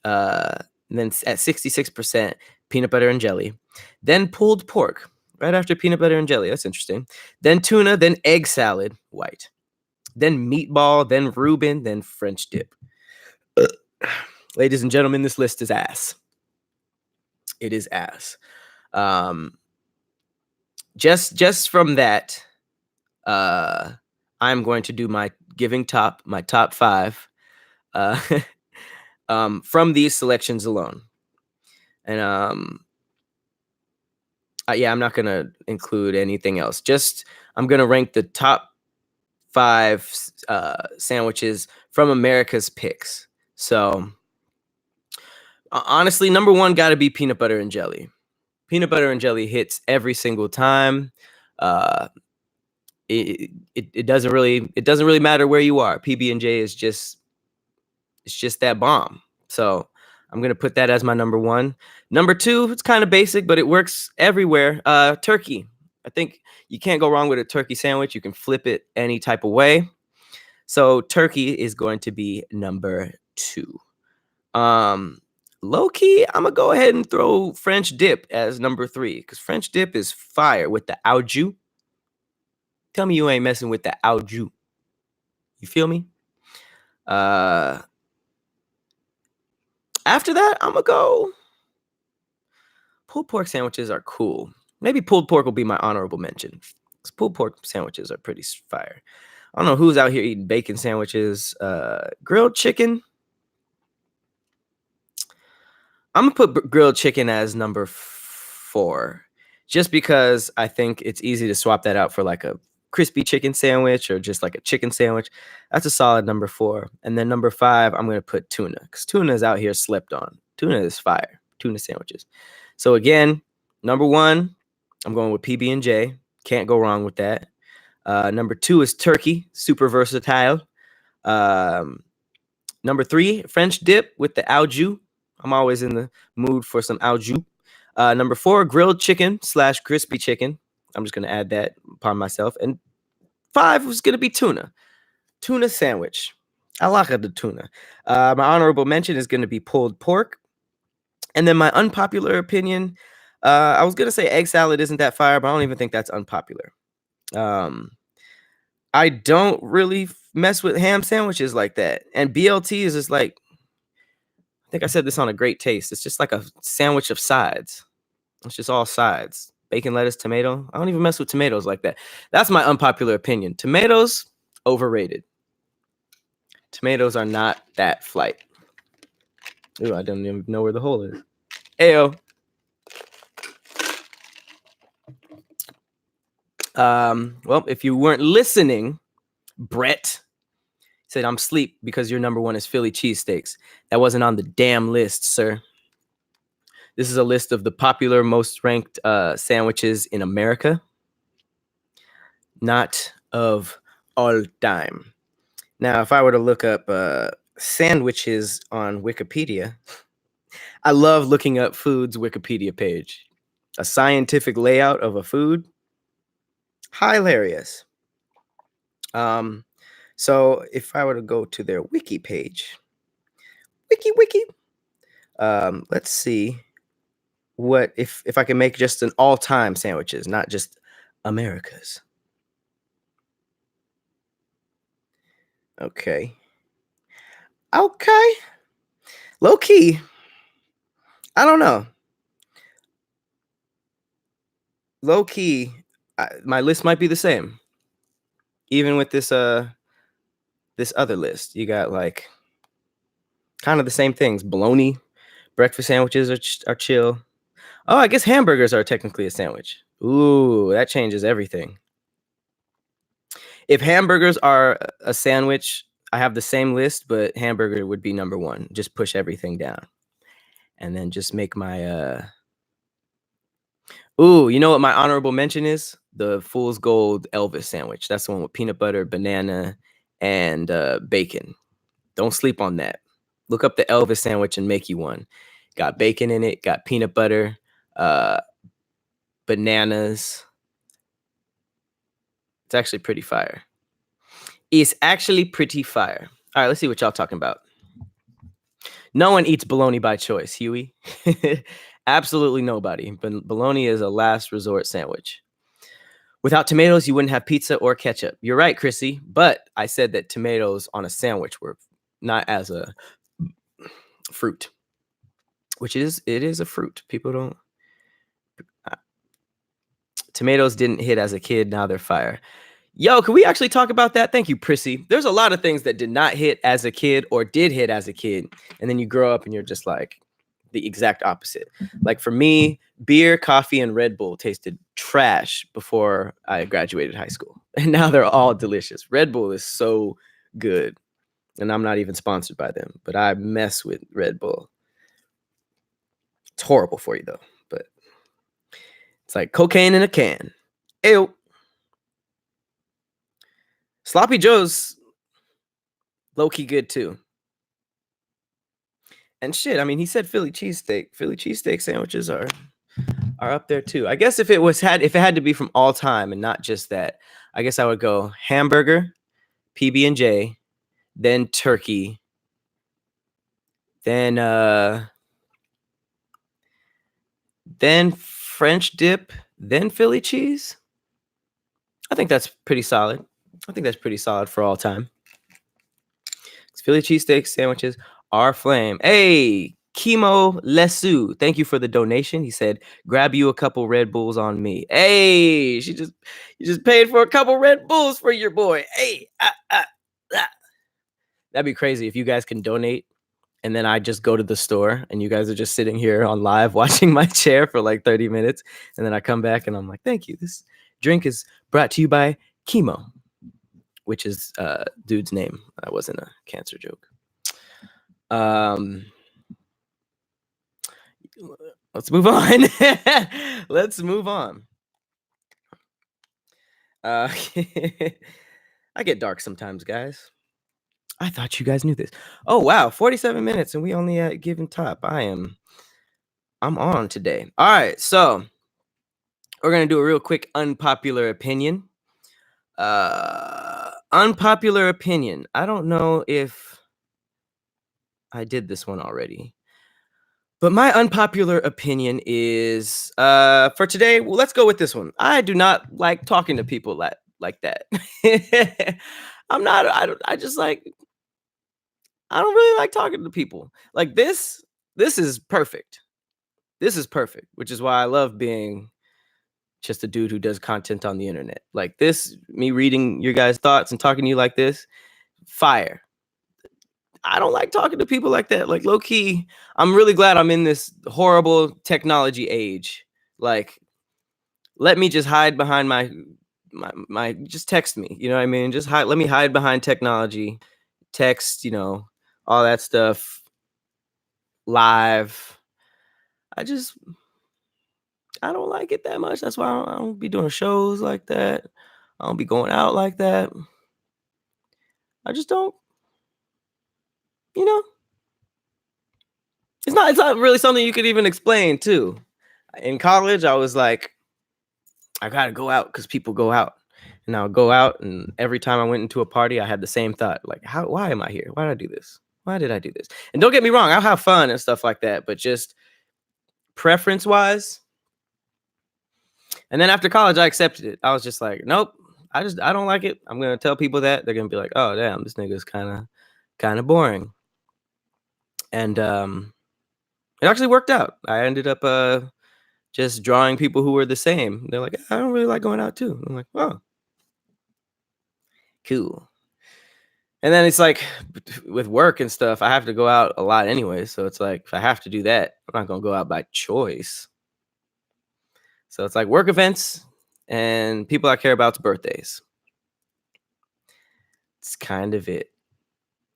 then at 66%, peanut butter and jelly, then pulled pork, right after peanut butter and jelly. That's interesting. Then tuna, then egg salad, white, then meatball, then Reuben, then French dip. Ladies and gentlemen, this list is ass. It is ass. Just from that, I'm going to do my top 5 from these selections alone. And yeah, I'm not gonna include anything else. Just I'm gonna rank the top 5 sandwiches from America's picks. So honestly, number 1 got to be peanut butter and jelly. Peanut butter and jelly hits every single time. It doesn't really matter where you are. PB&J is just that bomb. So I'm gonna put that as my number 1. Number 2, it's kind of basic, but it works everywhere. Turkey. I think you can't go wrong with a turkey sandwich. You can flip it any type of way. So turkey is going to be number 2. Low key, I'm gonna go ahead and throw French dip as number 3 because French dip is fire with the au jus. Tell me you ain't messing with the au jus. You feel me? After that, I'm gonna go. Pulled pork sandwiches are cool. Maybe pulled pork will be my honorable mention. Pulled pork sandwiches are pretty fire. I don't know who's out here eating bacon sandwiches. Grilled chicken. I'm gonna put grilled chicken as number 4, just because I think it's easy to swap that out for like a crispy chicken sandwich or just like a chicken sandwich. That's a solid number 4. And then number 5, I'm gonna put tuna because tuna is out here slept on. Tuna is fire. Tuna sandwiches. So again, number 1, I'm going with PB&J. Can't go wrong with that. Number 2 is turkey. Super versatile. Number 3, French dip with the au jus. I'm always in the mood for some au jus. Number 4, grilled chicken / crispy chicken. I'm just going to add that upon myself. And 5 was going to be tuna. Tuna sandwich. I like the tuna. My honorable mention is going to be pulled pork. And then my unpopular opinion, I was going to say egg salad isn't that fire, but I don't even think that's unpopular. I don't really mess with ham sandwiches like that. And BLT is just like, I think I said this on A Great Taste. It's just like a sandwich of sides. It's just all sides. Bacon, lettuce, tomato. I don't even mess with tomatoes like that. That's my unpopular opinion. Tomatoes, overrated. Tomatoes are not that flight. Ooh, I don't even know where the hole is. Ayo. Well, if you weren't listening, Brett said, I'm sleep because your number 1 is Philly cheesesteaks. That wasn't on the damn list, sir. This is a list of the popular, most ranked sandwiches in America. Not of all time. Now, if I were to look up sandwiches on Wikipedia, I love looking up food's Wikipedia page. A scientific layout of a food. Hilarious. So if I were to go to their wiki page, wiki, let's see what if I can make just an all-time sandwiches, not just America's. Okay. Low key. I don't know. Low key, my list might be the same. Even with this other list, you got like kind of the same things. Bologna, breakfast sandwiches are chill. Oh, I guess hamburgers are technically a sandwich. Ooh, that changes everything. If hamburgers are a sandwich, I have the same list, but hamburger would be number 1. Just push everything down. And then just make my Ooh, you know what my honorable mention is? The Fool's Gold Elvis sandwich. That's the one with peanut butter, banana, and bacon. Don't sleep on that. Look up the Elvis sandwich and make you one. Got bacon in it, got peanut butter, bananas. It's actually pretty fire. It's actually pretty fire. All right, let's see what y'all talking about. No one eats bologna by choice, Huey. Absolutely nobody. But bologna is a last resort sandwich. Without tomatoes, you wouldn't have pizza or ketchup. You're right, Chrissy. But I said that tomatoes on a sandwich were not as a fruit, which it is a fruit. People don't. Tomatoes didn't hit as a kid. Now they're fire. Yo, can we actually talk about that? Thank you, Prissy. There's a lot of things that did not hit as a kid or did hit as a kid. And then you grow up and you're just like the exact opposite. Like for me, beer, coffee, and Red Bull tasted trash before I graduated high school. And now they're all delicious. Red Bull is so good. And I'm not even sponsored by them, but I mess with Red Bull. It's horrible for you though, but it's like cocaine in a can. Ew. Sloppy Joe's low-key good too. And shit, I mean, he said Philly cheesesteak. Philly cheesesteak sandwiches are up there too. I guess if it had to be from all time and not just that, I guess I would go hamburger, PB&J, then turkey, then French dip, then Philly cheese. I think that's pretty solid. I think that's pretty solid for all time. Philly cheesesteak sandwiches are flame. Hey, Chemo Lesu, thank you for the donation. He said, grab you a couple Red Bulls on me. Hey, you just paid for a couple Red Bulls for your boy. Hey, that'd be crazy if you guys can donate and then I just go to the store and you guys are just sitting here on live watching my chair for like 30 minutes. And then I come back and I'm like, thank you. This drink is brought to you by Chemo, which is dude's name. That wasn't a cancer joke. Let's move on. Let's move on. I get dark sometimes, guys. I thought you guys knew this. Oh, wow. 47 minutes and we only at given top. I'm on today. All right. So we're going to do a real quick unpopular opinion. Unpopular opinion. I don't know if I did this one already. But my unpopular opinion is for today, well, let's go with this one. I do not like talking to people like that. I don't really like talking to people. Like this is perfect. This is perfect, which is why I love being just a dude who does content on the internet. Like this, me reading your guys' thoughts and talking to you like this, fire. I don't like talking to people like that. Like low key, I'm really glad I'm in this horrible technology age. Like, let me just hide behind my just text me. You know what I mean? Just let me hide behind technology, text, all that stuff, live. I don't like it that much. That's why I don't be doing shows like that. I don't be going out like that. I just don't. It's not really something you could even explain too. In college, I was like, I gotta go out because people go out. And I would go out, and every time I went into a party, I had the same thought. Like, why am I here? Why did I do this? Why did I do this? And don't get me wrong, I'll have fun and stuff like that, but just preference-wise. And then after college, I accepted it. I was just like, nope, I don't like it. I'm gonna tell people that. They're gonna be like, oh damn, this nigga's kind of boring. And it actually worked out. I ended up just drawing people who were the same. They're like, I don't really like going out too. I'm like, oh, cool. And then it's like with work and stuff, I have to go out a lot anyway. So it's like, if I have to do that, I'm not going to go out by choice. So it's like work events and people I care about's birthdays. It's kind of it.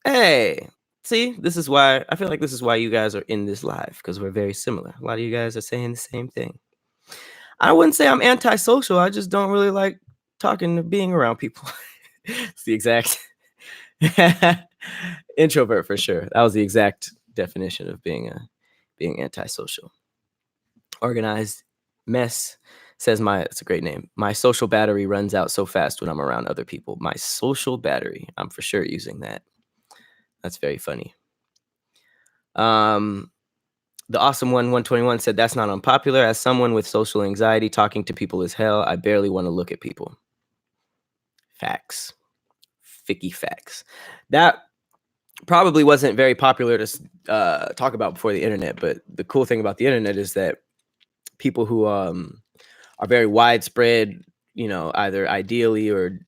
Hey, see, this is why I feel like this is why you guys are in this live, because we're very similar. A lot of you guys are saying the same thing. I wouldn't say I'm antisocial. I just don't really like talking to being around people. It's the exact introvert for sure. That was the exact definition of being antisocial. Organized mess says it's a great name. My social battery runs out so fast when I'm around other people. My social battery. I'm for sure using that. That's very funny. The awesome 121 said, that's not unpopular. As someone with social anxiety, talking to people is hell. I barely want to look at people. Facts. Ficky facts. That probably wasn't very popular to talk about before the internet, but the cool thing about the internet is that people who are very widespread, either ideally or,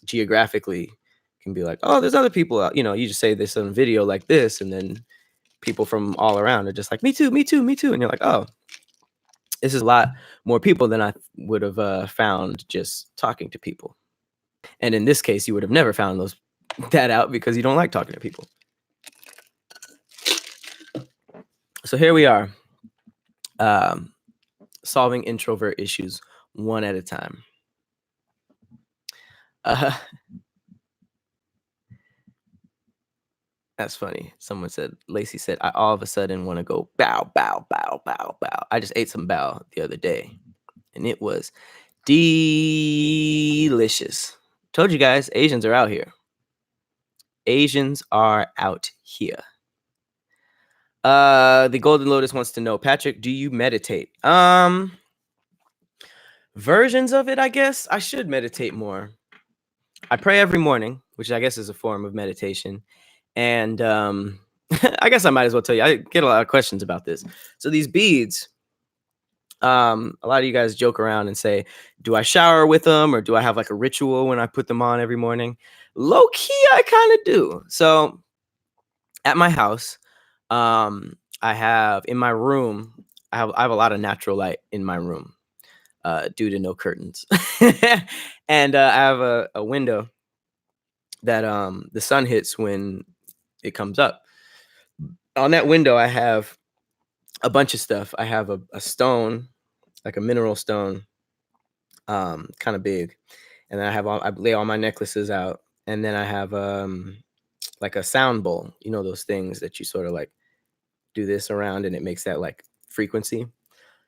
geographically, can be like, oh, there's other people out. You just say this on video like this, and then people from all around are just like, me too, me too, me too. And you're like, oh, this is a lot more people than I would have found just talking to people. And in this case, you would have never found that out because you don't like talking to people. So here we are, solving introvert issues one at a time. That's funny. Someone said, Lacey said, I all of a sudden want to go bow, bow, bow, bow, bow. I just ate some bow the other day, and it was delicious. Told you guys, Asians are out here. Asians are out here. The Golden Lotus wants to know, Patrick, do you meditate? Versions of it, I guess. I should meditate more. I pray every morning, which I guess is a form of meditation. And I guess I might as well tell you, I get a lot of questions about this. So these beads, a lot of you guys joke around and say, do I shower with them, or do I have like a ritual when I put them on every morning? Low key, I kind of do. So at my house, I have in my room, I have a lot of natural light in my room due to no curtains. And I have a window that the sun hits when it comes up. On that window, I have a bunch of stuff. I have a stone, like a mineral stone, kind of big. And then I lay all my necklaces out. And then I have like a sound bowl, those things that you sort of like do this around and it makes that like frequency.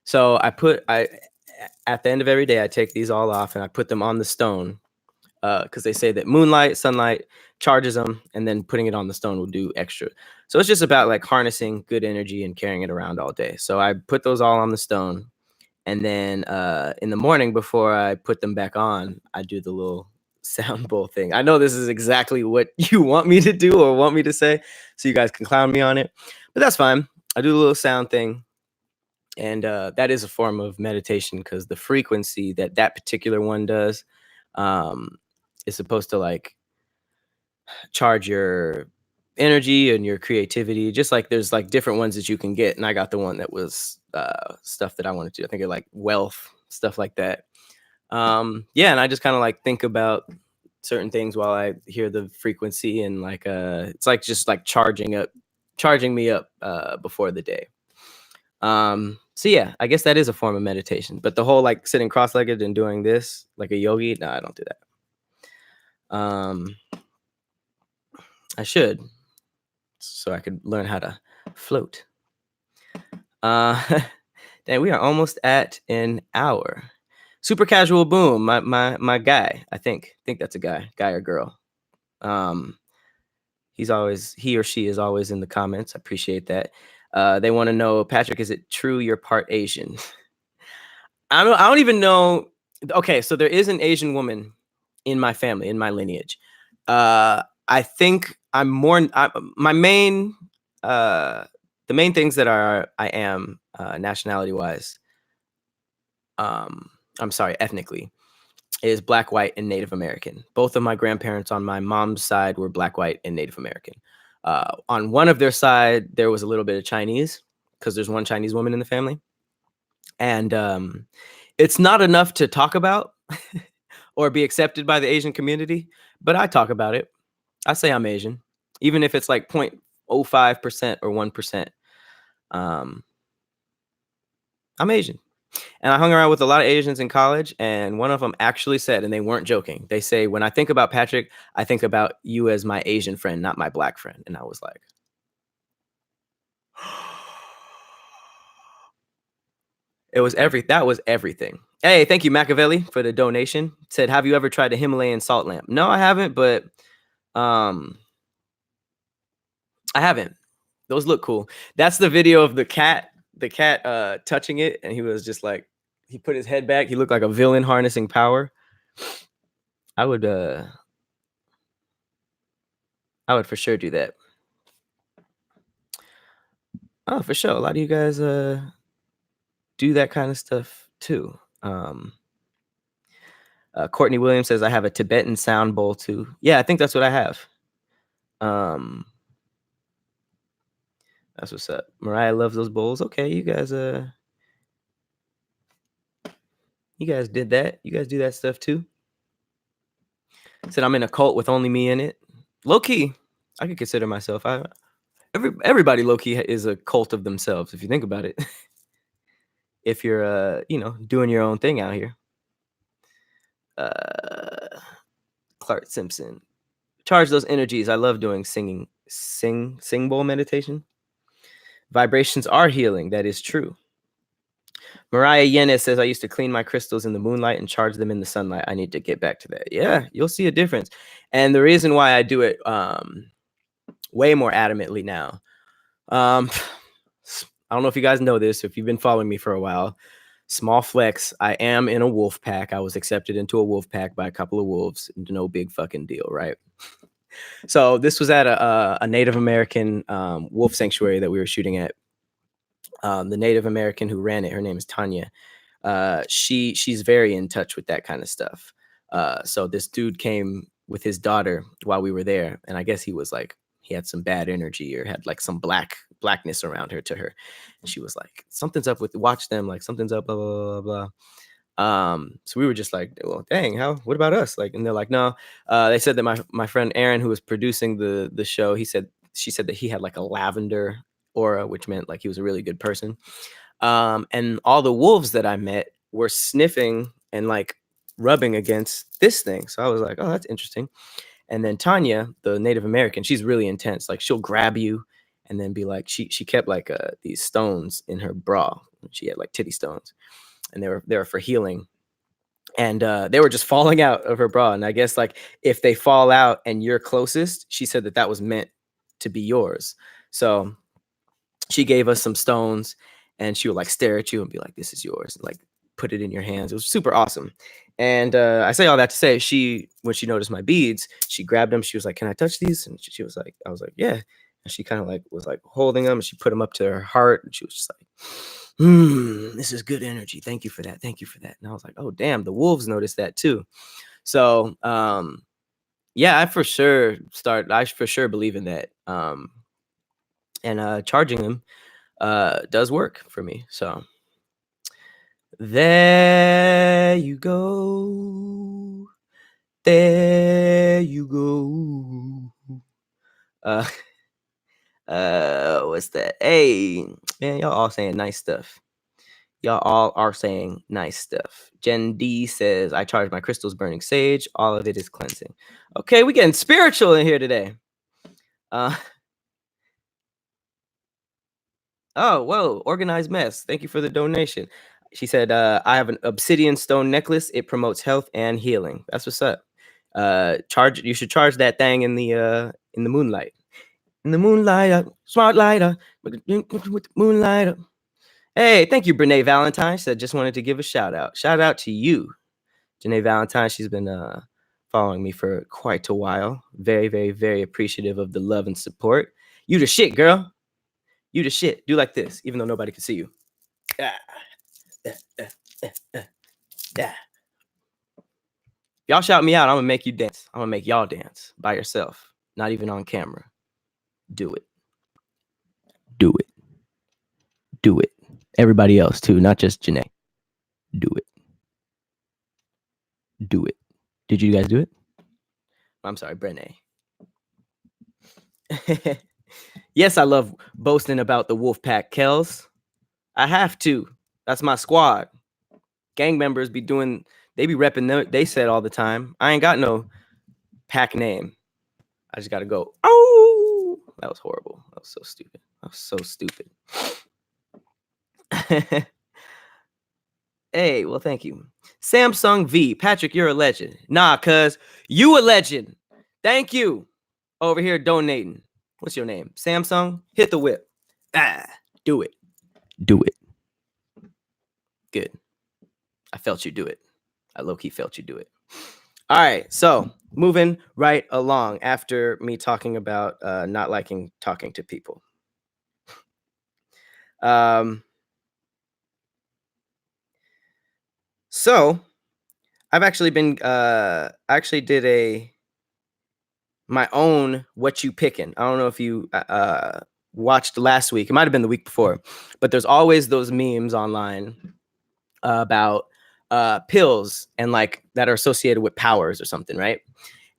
So at the end of every day, I take these all off and I put them on the stone because they say that moonlight, sunlight charges them, and then putting it on the stone will do extra. So it's just about like harnessing good energy and carrying it around all day. So I put those all on the stone. And then in the morning before I put them back on, I do the little sound bowl thing. I know this is exactly what you want me to do or want me to say, so you guys can clown me on it, but that's fine. I do the little sound thing. And that is a form of meditation because the frequency that particular one does is supposed to like charge your energy and your creativity. Just like there's like different ones that you can get. And I got the one that was stuff that I wanted to. I think of like wealth, stuff like that. Yeah. And I just kind of like think about certain things while I hear the frequency and like it's like just like charging me up before the day. So yeah, I guess that is a form of meditation, but the whole like sitting cross-legged and doing this like a yogi, no, I don't do that. I should, so I could learn how to float. Then we are almost at an hour. Super casual boom, my guy. I think that's a guy or girl. He or she is always in the comments. I appreciate that. They want to know, Patrick, is it true you're part Asian? I don't even know. Okay, so there is an Asian woman in my family, in my lineage. I think I'm more. The main things that I am nationality wise. I'm sorry, ethnically, is Black, white, and Native American. Both of my grandparents on my mom's side were Black, white, and Native American. On one of their side, there was a little bit of Chinese because there's one Chinese woman in the family. And it's not enough to talk about or be accepted by the Asian community, but I talk about it. I say I'm Asian, even if it's like 0.05% or 1%. I'm Asian. And I hung around with a lot of Asians in college, and one of them actually said, and they weren't joking, they say, when I think about Patrick, I think about you as my Asian friend, not my Black friend. And I was like, that was everything. Hey, thank you, Machiavelli, for the donation. Said, have you ever tried a Himalayan salt lamp? No, I haven't, but I haven't. Those look cool. That's the video of the cat touching it, and he was just like, he put his head back. He looked like a villain harnessing power. I would for sure do that. Oh, for sure. A lot of you guys do that kind of stuff too. Courtney Williams says, I have a Tibetan sound bowl too. Yeah, I think that's what I have. That's what's up. Mariah loves those bowls. Okay, you guys did that. You guys do that stuff too. Said I'm in a cult with only me in it. Low key, I could consider myself. Everybody low key is a cult of themselves if you think about it. If you're doing your own thing out here. Clark Simpson. Charge those energies. I love doing sing bowl meditation. Vibrations are healing. That is true. Mariah Yenes says, I used to clean my crystals in the moonlight and charge them in the sunlight. I need to get back to that. Yeah, you'll see a difference. And the reason why I do it way more adamantly now. I don't know if you guys know this, if you've been following me for a while. Small flex, I am in a wolf pack. I was accepted into a wolf pack by a couple of wolves. No big fucking deal, right? So this was at a Native American wolf sanctuary that we were shooting at. The Native American who ran it, her name is Tanya. She's very in touch with that kind of stuff. So this dude came with his daughter while we were there, and I guess he was like, he had some bad energy or had like some blackness around her to her. And she was like, something's up with, watch them, like something's up, blah, blah, blah, blah. So we were just like, well, dang, what about us? Like, and they're like, no. They said that my friend Aaron, who was producing the show, she said that he had like a lavender aura, which meant like he was a really good person. And all the wolves that I met were sniffing and like rubbing against this thing. So I was like, oh, that's interesting. And then Tanya, the Native American, she's really intense. Like she'll grab you and then be like, she kept like these stones in her bra. She had like titty stones, and they were for healing. And they were just falling out of her bra. And I guess like if they fall out and you're closest, she said that was meant to be yours. So she gave us some stones, and she would like stare at you and be like, this is yours. And, like put it in your hands. It was super awesome. And I say all that to say, when she noticed my beads, she grabbed them. She was like, can I touch these? And she was like, I was like, yeah. And she kind of like was like holding them, and she put them up to her heart. And she was just like, this is good energy. Thank you for that. Thank you for that. And I was like, oh, damn, the wolves noticed that too. So, yeah, I for sure believe in that. And charging them does work for me. So there you go. There you go. What's that? Hey, man, y'all all saying nice stuff. Y'all all are saying nice stuff. Jen D says, I charge my crystals burning sage. All of it is cleansing. Okay, we getting spiritual in here today. Oh, whoa, organized mess. Thank you for the donation. She said, I have an obsidian stone necklace. It promotes health and healing. That's what's up. You should charge that thing in the moonlight. In the moonlight, smart lighter, with the moonlight. Hey, thank you, Brene Valentine. She said, just wanted to give a shout out. Shout out to you, Brene Valentine. She's been following me for quite a while. Very, very, very appreciative of the love and support. You the shit, girl. You the shit. Do like this, even though nobody can see you. Y'all shout me out, I'm gonna make you dance. I'm gonna make y'all dance by yourself, not even on camera. Do it. Do it. Do it. Everybody else too, not just Janae. Do it. Do it. Did you guys do it? I'm sorry, Brene. Yes, I love boasting about the Wolfpack, Kels. I have to. That's my squad. Gang members be repping they said all the time. I ain't got no pack name. I just gotta go. Oh, that was horrible. That was so stupid. That was so stupid. Hey, well, thank you. Samsung V. Patrick, you're a legend. Nah, cuz you a legend. Thank you. Over here donating. What's your name? Samsung? Hit the whip. Do it. Do it. Good. I felt you do it. I low-key felt you do it. All right, so moving right along after me talking about not liking talking to people. So I've actually been actually did my own What You Pickin'. I don't know if you watched last week. It might have been the week before, but there's always those memes online about pills and like that are associated with powers or something, right?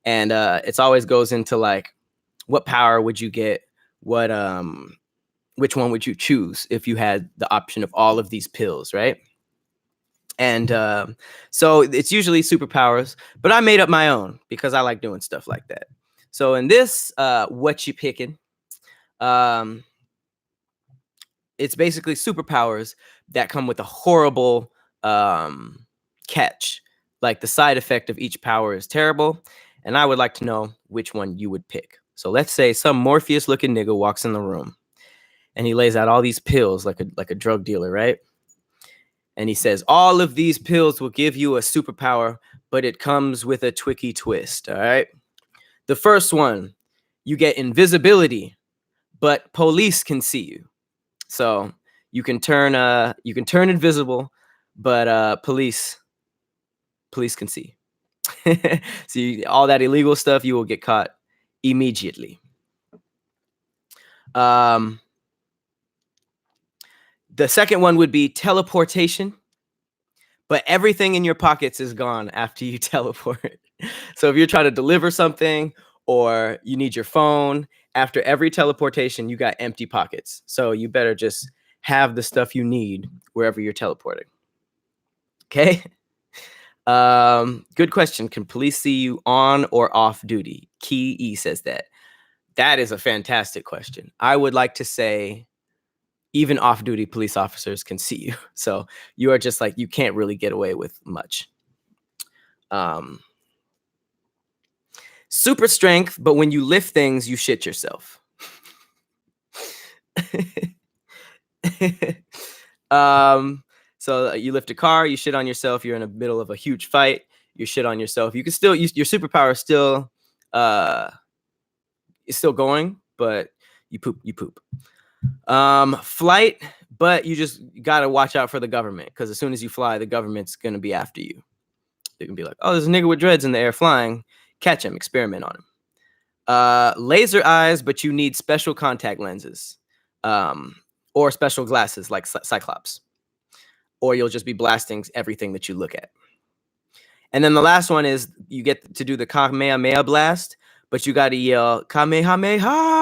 And it's always goes into like, what power would you get? What which one would you choose if you had the option of all of these pills, right? And so it's usually superpowers, but I made up my own because I like doing stuff like that. So in this What You Pickin', it's basically superpowers that come with a horrible catch. Like the side effect of each power is terrible, and I would like to know which one you would pick. So let's say some Morpheus looking nigga walks in the room and he lays out all these pills like a drug dealer, right? And he says, all of these pills will give you a superpower, but it comes with a twicky twist, all right? The first one, you get invisibility, but police can see you. So you can turn invisible, but police can see. See, all that illegal stuff, you will get caught immediately. The second one would be teleportation, but everything in your pockets is gone after you teleport. So if you're trying to deliver something or you need your phone, after every teleportation, you got empty pockets. So you better just have the stuff you need wherever you're teleporting. Okay. Good question. Can police see you on or off duty? Key E says that. That is a fantastic question. I would like to say even off-duty police officers can see you. So you are just like, you can't really get away with much. Super strength, but when you lift things, you shit yourself. So you lift a car, you shit on yourself. You're in the middle of a huge fight. You shit on yourself. You can still use your superpower. Still, is still going, but you poop. Flight, but you just gotta watch out for the government, because as soon as you fly, the government's gonna be after you. They can be like, oh, there's a nigga with dreads in the air flying. Catch him, experiment on him. Laser eyes, but you need special contact lenses, or special glasses like Cyclops, or you'll just be blasting everything that you look at. And then the last one is you get to do the Kamehameha blast, but you got to yell Kamehameha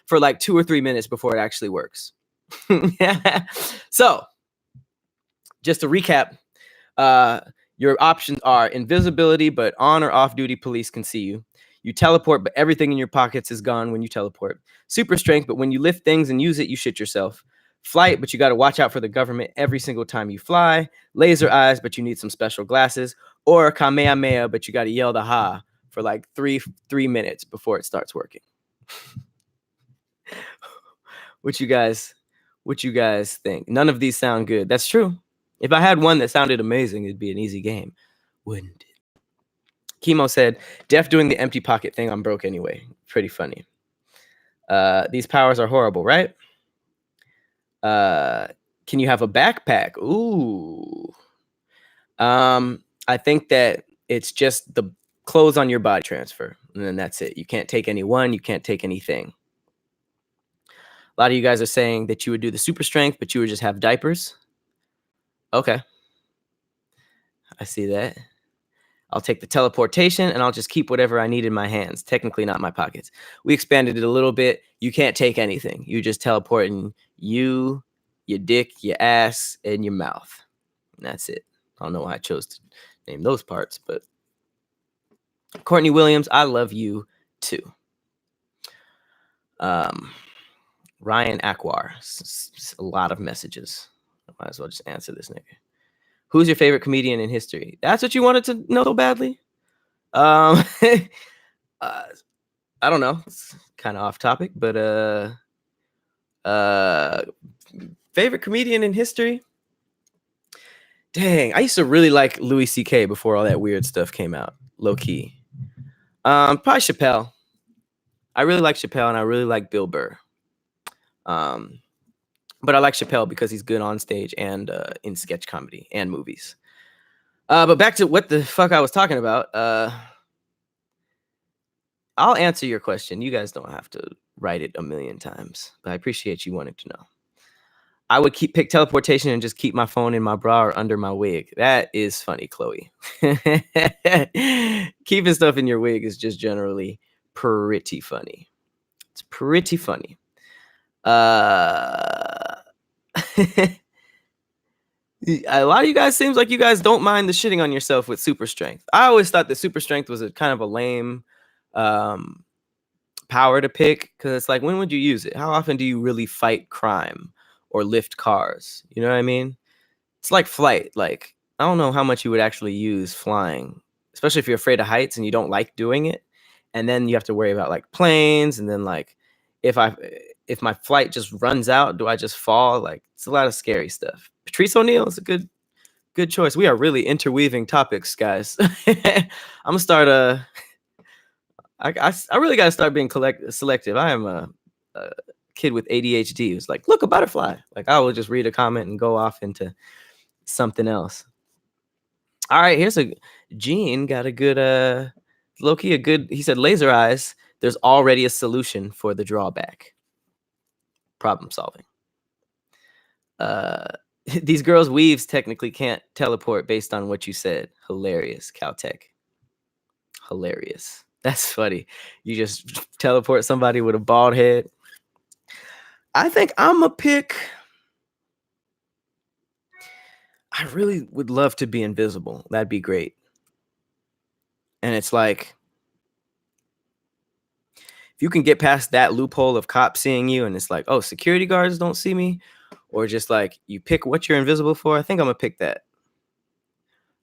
for like 2 or 3 minutes before it actually works. So just to recap, your options are invisibility, but on or off duty police can see you. You teleport, but everything in your pockets is gone when you teleport. Super strength, but when you lift things and use it, you shit yourself. Flight, but you got to watch out for the government every single time you fly. Laser eyes, but you need some special glasses. Or Kamehameha, but you got to yell the ha for like 3 minutes before it starts working. What you guys think? None of these sound good. That's true. If I had one that sounded amazing, it'd be an easy game, wouldn't it? Chemo said, Def doing the empty pocket thing, I'm broke anyway. Pretty funny. These powers are horrible, right? Can you have a backpack? Ooh. I think that it's just the clothes on your body transfer, and then that's it. You can't take anyone, you can't take anything. A lot of you guys are saying that you would do the super strength, but you would just have diapers. Okay. I see that. I'll take the teleportation and I'll just keep whatever I need in my hands. Technically not my pockets. We expanded it a little bit. You can't take anything. You just teleport in you, your dick, your ass, and your mouth. And that's it. I don't know why I chose to name those parts, but Courtney Williams, I love you too. Ryan Akwar, a lot of messages. I might as well just answer this nigga. Who's your favorite comedian in history? That's what you wanted to know so badly? I don't know. It's kind of off topic, but favorite comedian in history? Dang, I used to really like Louis C.K. before all that weird stuff came out. Low key. Probably Chappelle. I really like Chappelle and I really like Bill Burr. But I like Chappelle because he's good on stage and in sketch comedy and movies. But back to what the fuck I was talking about. I'll answer your question. You guys don't have to write it a million times, but I appreciate you wanting to know. I would pick teleportation and just keep my phone in my bra or under my wig. That is funny, Chloe. Keeping stuff in your wig is just generally pretty funny. It's pretty funny. A lot of you guys seems like you guys don't mind the shitting on yourself with super strength. I always thought that super strength was a kind of a lame power to pick, because it's like, when would you use it? How often do you really fight crime or lift cars? You know what I mean? It's like flight. Like, I don't know how much you would actually use flying, especially if you're afraid of heights and you don't like doing it. And then you have to worry about like planes, and then like if my flight just runs out, do I just fall? Like, it's a lot of scary stuff. Patrice O'Neal is a good choice. We are really interweaving topics, guys. I'm gonna start I really gotta start being selective. I am a kid with ADHD who's like, look, a butterfly. Like, I will just read a comment and go off into something else. All right, here's a Gene got a good Loki, he said, laser eyes, there's already a solution for the drawback. Problem solving. These girls' weaves technically can't teleport based on what you said. Hilarious, Caltech. Hilarious. That's funny. You just teleport somebody with a bald head. I think I'm a pick. I really would love to be invisible. That'd be great. And it's like, if you can get past that loophole of cops seeing you and it's like, oh, security guards don't see me, or just like you pick what you're invisible for, I think I'm gonna pick that.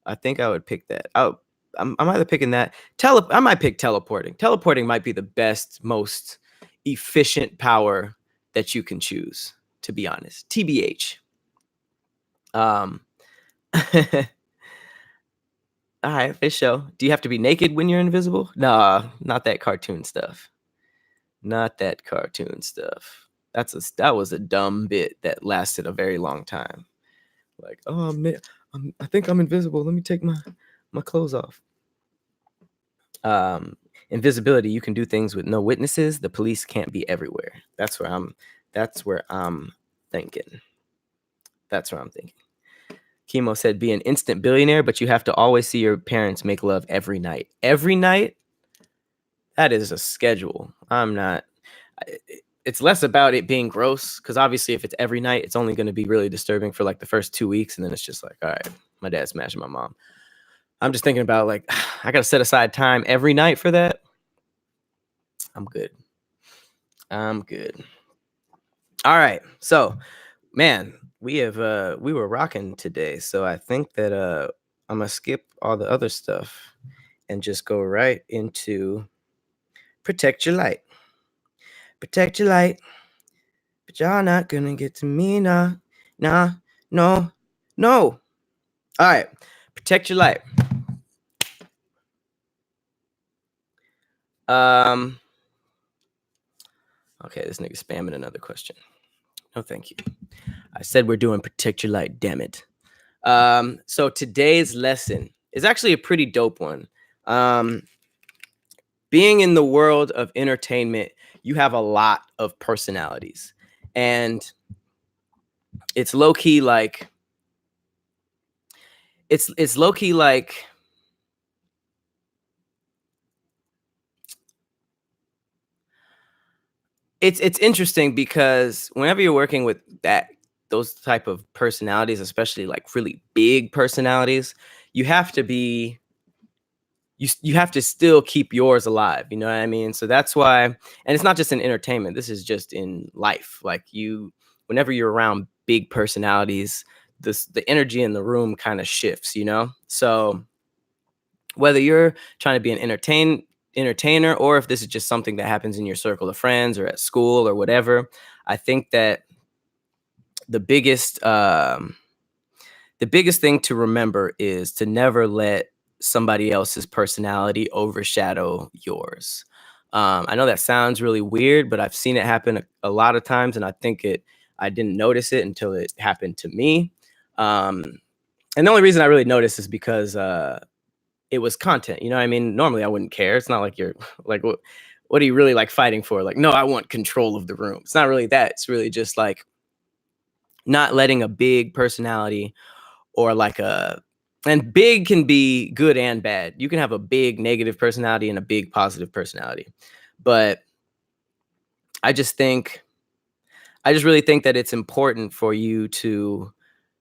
I think I would pick that. I'm either picking that. I might pick teleporting. Teleporting might be the best, most efficient power that you can choose, to be honest. TBH. All right, fish show. Do you have to be naked when you're invisible? Nah, not that cartoon stuff. Not that cartoon stuff. That was a dumb bit that lasted a very long time. Like, oh, I think I'm invisible. Let me take my clothes off. Invisibility, you can do things with no witnesses. The police can't be everywhere. That's where I'm thinking. Chemo said, be an instant billionaire, but you have to always see your parents make love every night. Every night? That is a schedule. It's less about it being gross, because obviously if it's every night, it's only going to be really disturbing for like the first 2 weeks, and then it's just like, all right, my dad's smashing my mom. I'm just thinking about like, I got to set aside time every night for that. I'm good. All right. So, man, we were rocking today. So I think that I'm going to skip all the other stuff and just go right into protect your light. Protect your light. But y'all not going to get to me. Nah, no. All right. Protect your light. Okay, this nigga spamming another question. No, thank you. I said we're doing protect your light, damn it. So today's lesson is actually a pretty dope one. Being in the world of entertainment, you have a lot of personalities. And it's low-key like it's low-key like it's interesting, because whenever you're working with those type of personalities, especially like really big personalities, you have to be you have to still keep yours alive, you know what I mean? So that's why, and it's not just in entertainment, this is just in life. Like, whenever you're around big personalities, the energy in the room kind of shifts, you know? So whether you're trying to be an entertainer or if this is just something that happens in your circle of friends or at school or whatever, I think that the biggest thing to remember is to never let somebody else's personality overshadow yours. I know that sounds really weird, but I've seen it happen a lot of times, and I didn't notice it until it happened to me. And the only reason I really noticed is because it was content. You know what I mean? Normally I wouldn't care. It's not like you're like, what are you really like fighting for? Like, no, I want control of the room. It's not really that. It's really just like not letting a big personality or like and big can be good and bad. You can have a big negative personality and a big positive personality. But I just really think that it's important for you to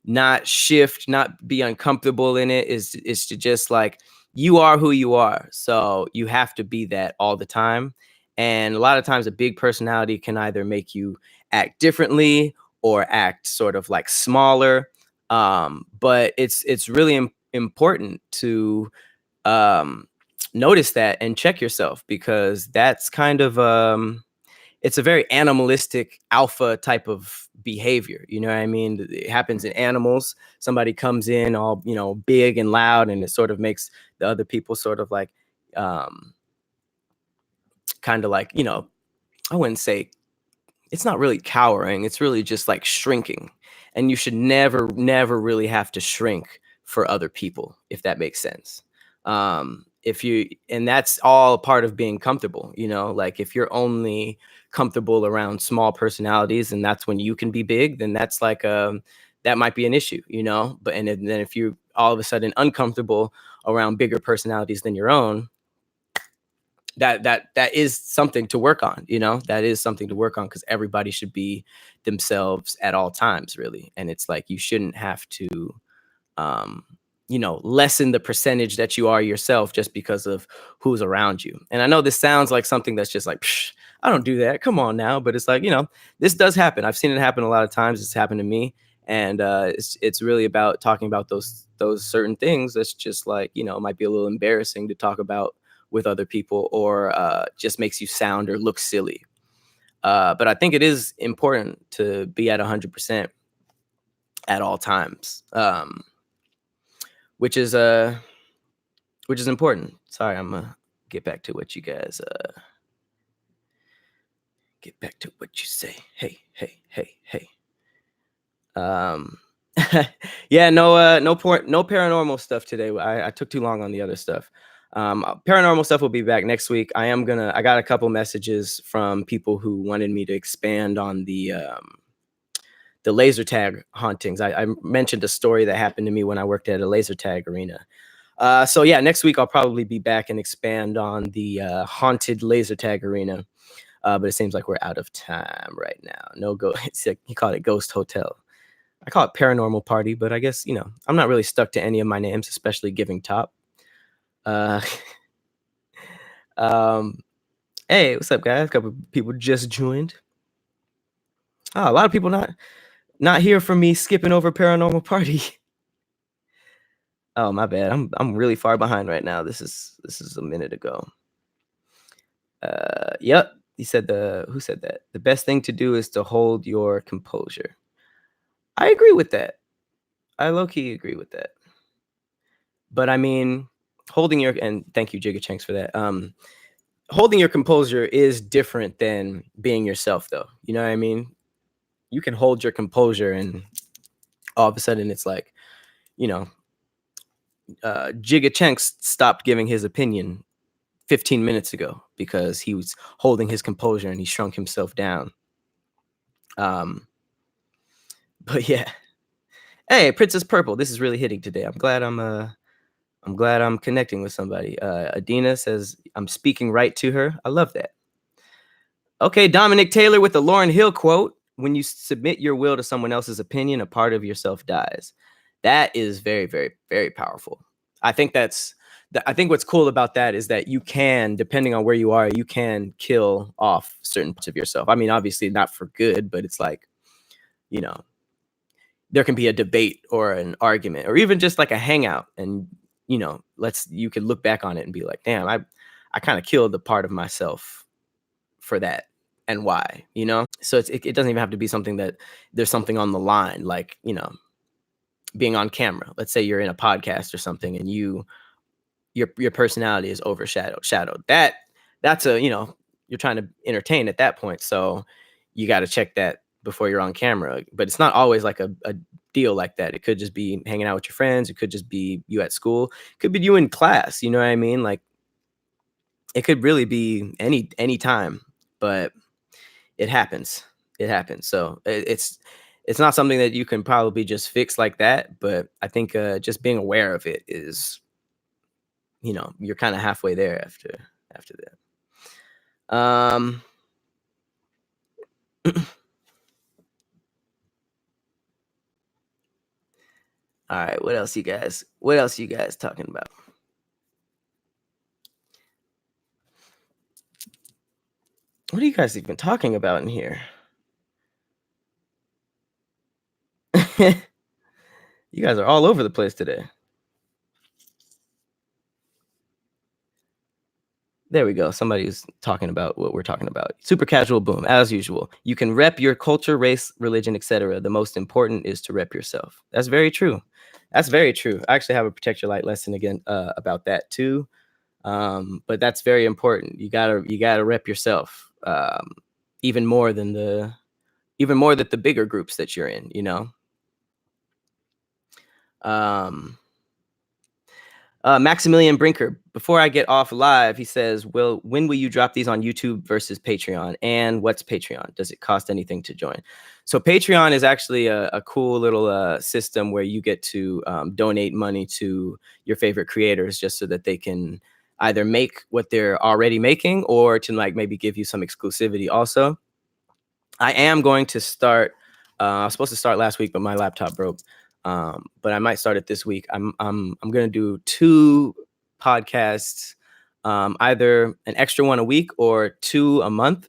not shift, not be uncomfortable in it, is to just like, you are who you are. So you have to be that all the time. And a lot of times a big personality can either make you act differently or act sort of like smaller. But it's really important to notice that and check yourself, because that's kind of it's a very animalistic alpha type of behavior. You know what I mean? It happens in animals. Somebody comes in all, big and loud, and it sort of makes the other people sort of like, kind of like, I wouldn't say, it's not really cowering. It's really just like shrinking. And you should never, never really have to shrink for other people, if that makes sense. And that's all part of being comfortable, like if you're only comfortable around small personalities and that's when you can be big, then that's like, that might be an issue, but, and then if you're all of a sudden uncomfortable around bigger personalities than your own, that is something to work on, that is something to work on, because everybody should be themselves at all times, really. And it's like, you shouldn't have to, lessen the percentage that you are yourself just because of who's around you. And I know this sounds like something that's just like, psh, I don't do that. Come on now. But it's like, this does happen. I've seen it happen a lot of times. It's happened to me. And it's really about talking about those certain things that's just like, it might be a little embarrassing to talk about with other people, or just makes you sound or look silly. But I think it is important to be at 100% at all times. Which is important. Sorry, I'm gonna get back to what you guys get back to what you say. Hey. Yeah, no paranormal stuff today. I took too long on the other stuff. Paranormal stuff will be back next week. I got a couple messages from people who wanted me to expand on the laser tag hauntings. I mentioned a story that happened to me when I worked at a laser tag arena. So yeah, next week I'll probably be back and expand on the haunted laser tag arena. But it seems like we're out of time right now. It's like, he called it Ghost Hotel. I call it Paranormal Party, but I guess, I'm not really stuck to any of my names, especially Giving Top. Hey, what's up, guys? A couple people just joined. Oh, a lot of people not here for me skipping over Paranormal Party. Oh, my bad. I'm really far behind right now. This is a minute ago. Yep. Who said that? The best thing to do is to hold your composure. I agree with that. I low-key agree with that. But I mean, and thank you, Jigachanks, for that. Holding your composure is different than being yourself, though. You know what I mean? You can hold your composure and all of a sudden it's like, Jigachanks stopped giving his opinion 15 minutes ago because he was holding his composure and he shrunk himself down. But yeah. Hey, Princess Purple, this is really hitting today. I'm glad I'm connecting with somebody. Adina says I'm speaking right to her. I love that. Okay, Dominic Taylor with the Lauryn Hill quote: when you submit your will to someone else's opinion, a part of yourself dies. That is very, very, very powerful. I think what's cool about that is that you can, depending on where you are, you can kill off certain parts of yourself. I mean, obviously not for good, but it's like, there can be a debate or an argument or even just like a hangout, and you could look back on it and be like, damn, I kind of killed the part of myself for that. And why, So it doesn't even have to be something that there's something on the line, like, being on camera. Let's say you're in a podcast or something, and your personality is overshadowed. That's you're trying to entertain at that point. So you got to check that before you're on camera. But it's not always like a deal like that. It could just be hanging out with your friends. It could just be you at school. It could be you in class. You know what I mean? Like, it could really be any time, but it happens. So it's not something that you can probably just fix like that. But I think just being aware of it is, you're kind of halfway there after that. All right, what else you guys talking about? What are you guys even talking about in here? You guys are all over the place today. There we go. Somebody's talking about what we're talking about. Super casual boom, as usual. You can rep your culture, race, religion, etc. The most important is to rep yourself. That's very true. I actually have a Protect Your Light lesson again about that too. But that's very important. You gotta rep yourself. Even more than the bigger groups that you're in, Maximilian Brinker, before I get off live, he says, when will you drop these on YouTube versus Patreon? And what's Patreon? Does it cost anything to join? So Patreon is actually a cool little system where you get to donate money to your favorite creators just so that they can either make what they're already making or to like maybe give you some exclusivity also. I am going to start, I was supposed to start last week, but my laptop broke. But I might start it this week. I'm going to do 2 podcasts, either an extra one a week or 2 a month.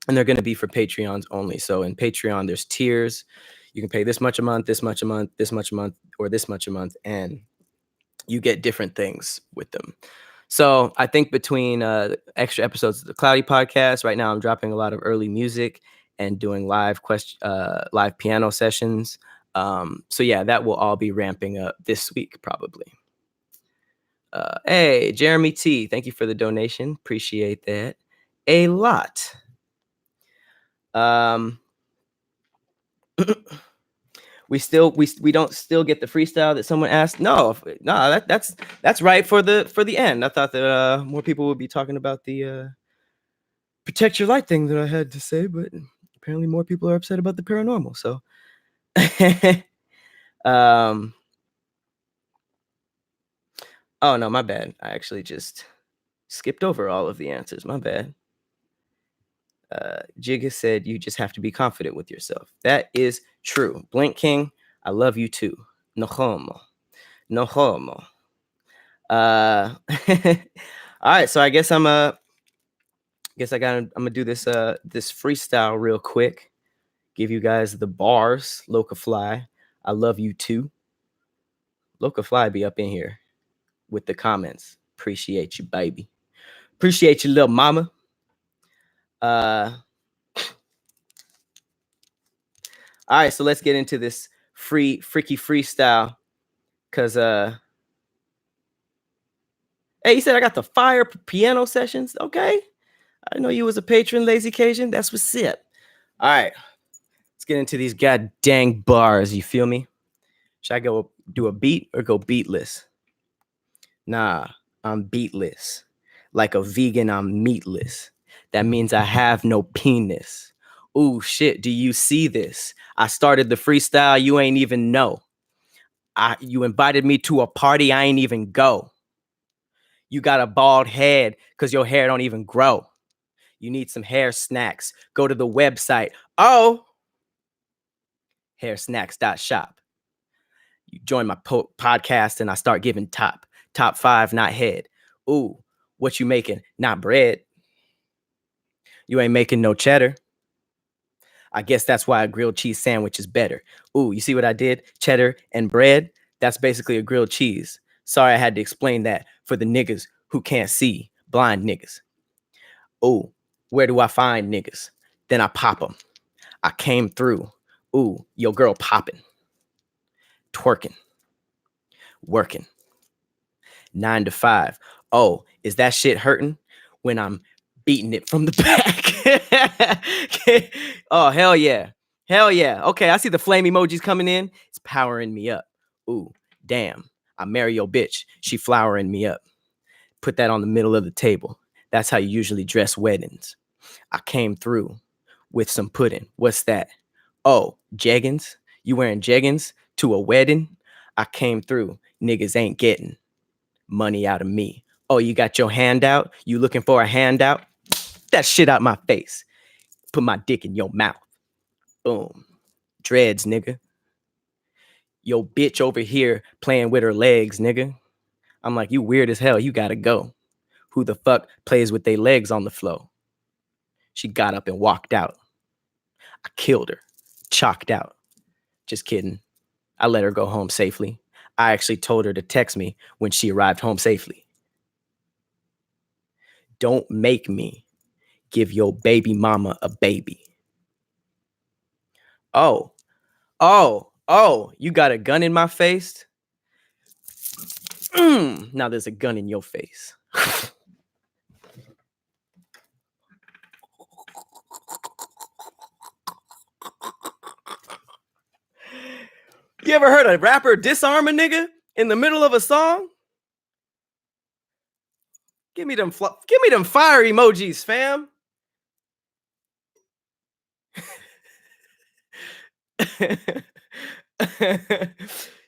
And they're going to be for Patreons only. So in Patreon, there's tiers. You can pay this much a month, this much a month, this much a month, or this much a month. And you get different things with them. So I think between extra episodes of the Cloudy podcast, right now I'm dropping a lot of early music and doing live piano sessions. So yeah, that will all be ramping up this week probably. Hey, Jeremy T, thank you for the donation. Appreciate that a lot. We don't still get the freestyle that someone asked. No, that's right for the end. I thought that more people would be talking about the Protect Your Light thing that I had to say, but apparently more people are upset about the paranormal. So, oh no, my bad. I actually just skipped over all of the answers. My bad. Jigga said you just have to be confident with yourself. That is true. Blink King, I love you too. No homo. All right, so I guess I'm gonna do this this freestyle real quick. Give you guys the bars. Loca Fly, I love you too. Loca Fly be up in here with the comments. Appreciate you, baby. Appreciate you, little mama. All right, so let's get into this freaky freestyle. Cause hey, you said I got the fire piano sessions. Okay, I didn't know you was a patron, Lazy Cajun. That's what's up. All right, let's get into these god dang bars. You feel me? Should I go do a beat or go beatless? Nah, I'm beatless. Like a vegan, I'm meatless. That means I have no penis. Ooh, shit, do you see this? I started the freestyle, you ain't even know. You invited me to a party, I ain't even go. You got a bald head because your hair don't even grow. You need some hair snacks. Go to the website. Oh, hairsnacks.shop. You join my podcast and I start giving top 5, not head. Ooh, what you making? Not bread. You ain't making no cheddar. I guess that's why a grilled cheese sandwich is better. Ooh, you see what I did? Cheddar and bread. That's basically a grilled cheese. Sorry I had to explain that for the niggas who can't see. Blind niggas. Ooh, where do I find niggas? Then I pop them. I came through. Ooh, your girl popping, twerking, working. 9 to 5. Oh, is that shit hurting when I'm beating it from the back? Oh, hell yeah. Hell yeah. Okay, I see the flame emojis coming in. It's powering me up. Ooh, damn. I marry your bitch. She flowering me up. Put that on the middle of the table. That's how you usually dress weddings. I came through with some pudding. What's that? Oh, jeggings? You wearing jeggings to a wedding? I came through. Niggas ain't getting money out of me. Oh, you got your hand out? You looking for a handout? That shit out my face. Put my dick in your mouth. Boom. Dreads, nigga. Yo, bitch over here playing with her legs, nigga. I'm like, you weird as hell. You gotta go. Who the fuck plays with their legs on the floor? She got up and walked out. I killed her. Chalked out. Just kidding. I let her go home safely. I actually told her to text me when she arrived home safely. Don't make me give your baby mama a baby. Oh, you got a gun in my face? Now there's a gun in your face. You ever heard a rapper disarm a nigga in the middle of a song? Give me them fire emojis, fam.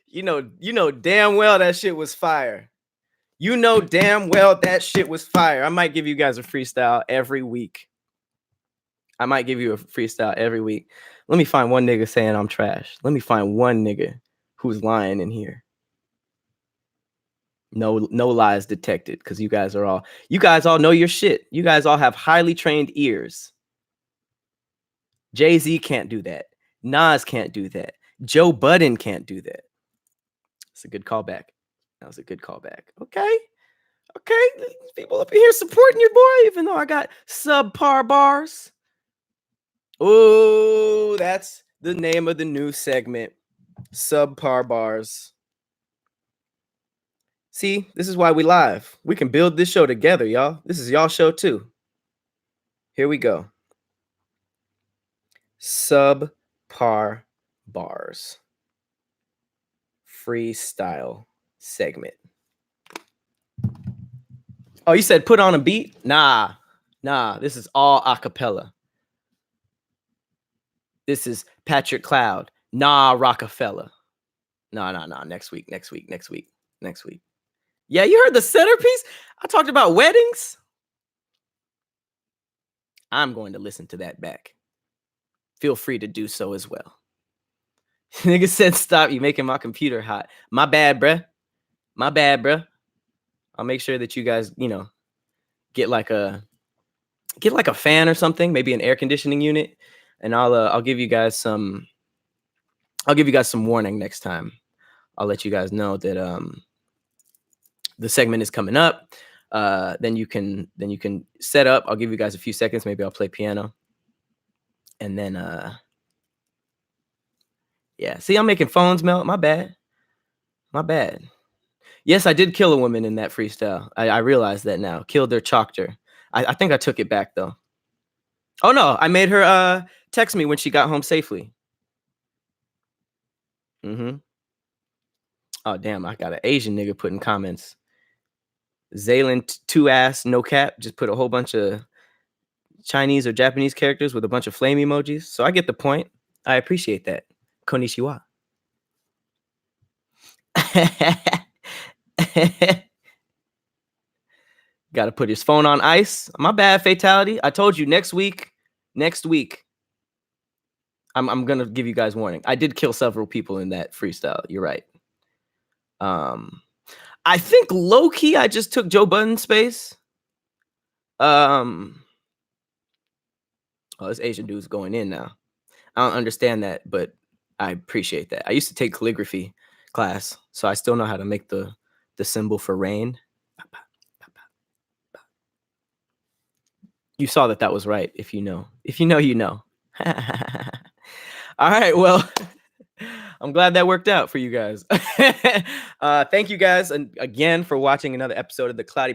you know damn well that shit was fire. You know damn well that shit was fire. I might give you guys a freestyle every week. Let me find one nigga saying I'm trash. Let me find one nigga who's lying in here. No lies detected, because you guys all know your shit. You guys all have highly trained ears. Jay-Z can't do that. Nas can't do that. Joe Budden can't do that. That's a good callback. That was a good callback. Okay. People up here supporting your boy, even though I got subpar bars. Oh, that's the name of the new segment. Subpar bars. See, this is why we live. We can build this show together, y'all. This is y'all show too. Here we go. Subpar bars. Freestyle segment. Oh, you said put on a beat? Nah. This is all a cappella. This is Patrick Cloud. Nah, Rockefeller. No. Next week. Yeah, you heard the centerpiece? I talked about weddings. I'm going to listen to that back. Feel free to do so as well. Nigga said, stop, you making my computer hot. My bad, bruh. I'll make sure that you guys, get like a fan or something, maybe an air conditioning unit, and I'll give you guys some warning next time. I'll let you guys know that the segment is coming up. Then you can set up. I'll give you guys a few seconds. Maybe I'll play piano, and then yeah. See, I'm making phones melt. My bad. Yes, I did kill a woman in that freestyle. I realized that now. Killed her, chalked her. I think I took it back though. Oh no, I made her text me when she got home safely. Oh damn, I got an Asian nigga putting comments. Zaylan 2 ass, no cap, just put a whole bunch of Chinese or Japanese characters with a bunch of flame emojis. So I get the point. I appreciate that. Konnichiwa. Got to put his phone on ice. My bad, fatality. I told you next week. I'm gonna give you guys warning. I did kill several people in that freestyle. You're right. I think low key I just took Joe Budden's space. Oh, this Asian dude's going in now. I don't understand that, but I appreciate that. I used to take calligraphy class, so I still know how to make the symbol for rain. You saw that was right. If you know, you know. All right. Well, I'm glad that worked out for you guys. Thank you guys again for watching another episode of the Cloudy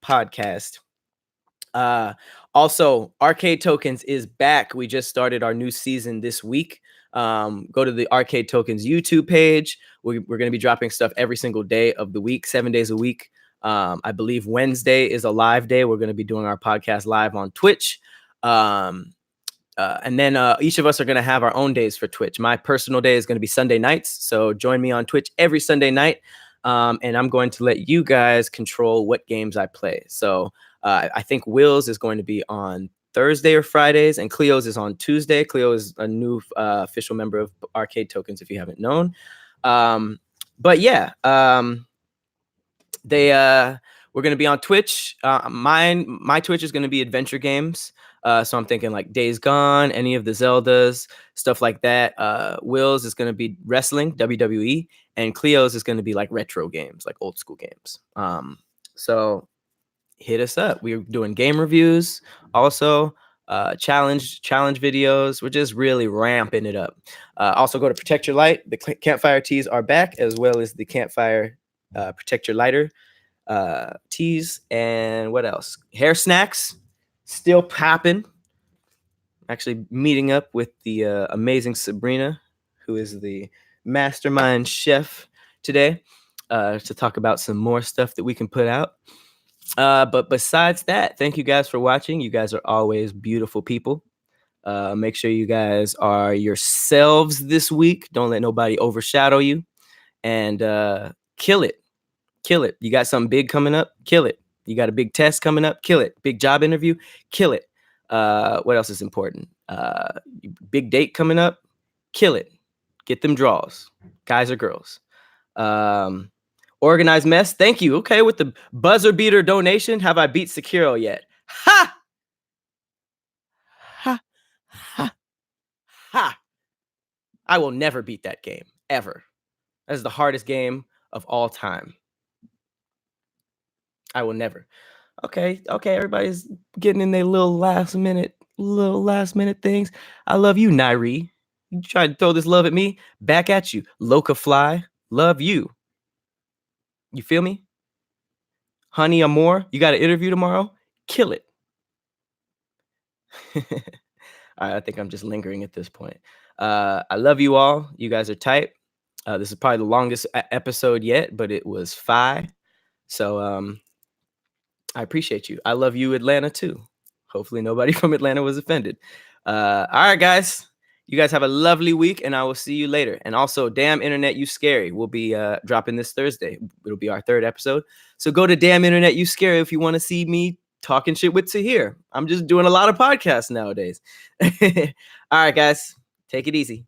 Podcast. Also, Arcade Tokens is back. We just started our new season this week. Go to the Arcade Tokens YouTube page. We're going to be dropping stuff every single day of the week, 7 days a week. I believe Wednesday is a live day. We're going to be doing our podcast live on Twitch. And then each of us are going to have our own days for Twitch. My personal day is going to be Sunday nights. So join me on Twitch every Sunday night. And I'm going to let you guys control what games I play. So I think Will's is going to be on Thursday or Fridays, and Cleo's is on Tuesday. Cleo is a new official member of Arcade Tokens, if you haven't known. But yeah, we're going to be on Twitch. My Twitch is going to be adventure games. So I'm thinking like Days Gone, any of the Zeldas, stuff like that. Will's is going to be wrestling, WWE, and Cleo's is going to be like retro games, like old school games. So hit us up. We're doing game reviews, also challenge videos. We're just really ramping it up. Also go to Protect Your Light. The campfire tees are back, as well as the campfire Protect Your Lighter tees. And what else? Hair snacks still popping. Actually meeting up with the amazing Sabrina, who is the mastermind chef today, to talk about some more stuff that we can put out. But besides that, thank you guys for watching. You guys are always beautiful people. Make sure you guys are yourselves this week. Don't let nobody overshadow you. And kill it. Kill it. You got something big coming up? Kill it. You got a big test coming up? Kill it. Big job interview? Kill it. What else is important? Big date coming up? Kill it. Get them draws. Guys or girls. Organized mess. Thank you. Okay, with the buzzer beater donation, have I beat Sekiro yet? Ha! Ha! Ha! Ha! I will never beat that game, ever. That is the hardest game of all time. I will never. Okay, everybody's getting in their little last minute things. I love you, Nairi. You tried to throw this love at me, back at you. Loca Fly, love you. You feel me? Honey Amore, you got an interview tomorrow? Kill it. I think I'm just lingering at this point. I love you all. You guys are tight. This is probably the longest episode yet, but it was fire. So I appreciate you. I love you, Atlanta, too. Hopefully nobody from Atlanta was offended. All right, guys. You guys have a lovely week, and I will see you later. And also, Damn Internet You Scary will be dropping this Thursday. It'll be our 3rd episode. So go to Damn Internet You Scary if you want to see me talking shit with Tahir. I'm just doing a lot of podcasts nowadays. All right, guys. Take it easy.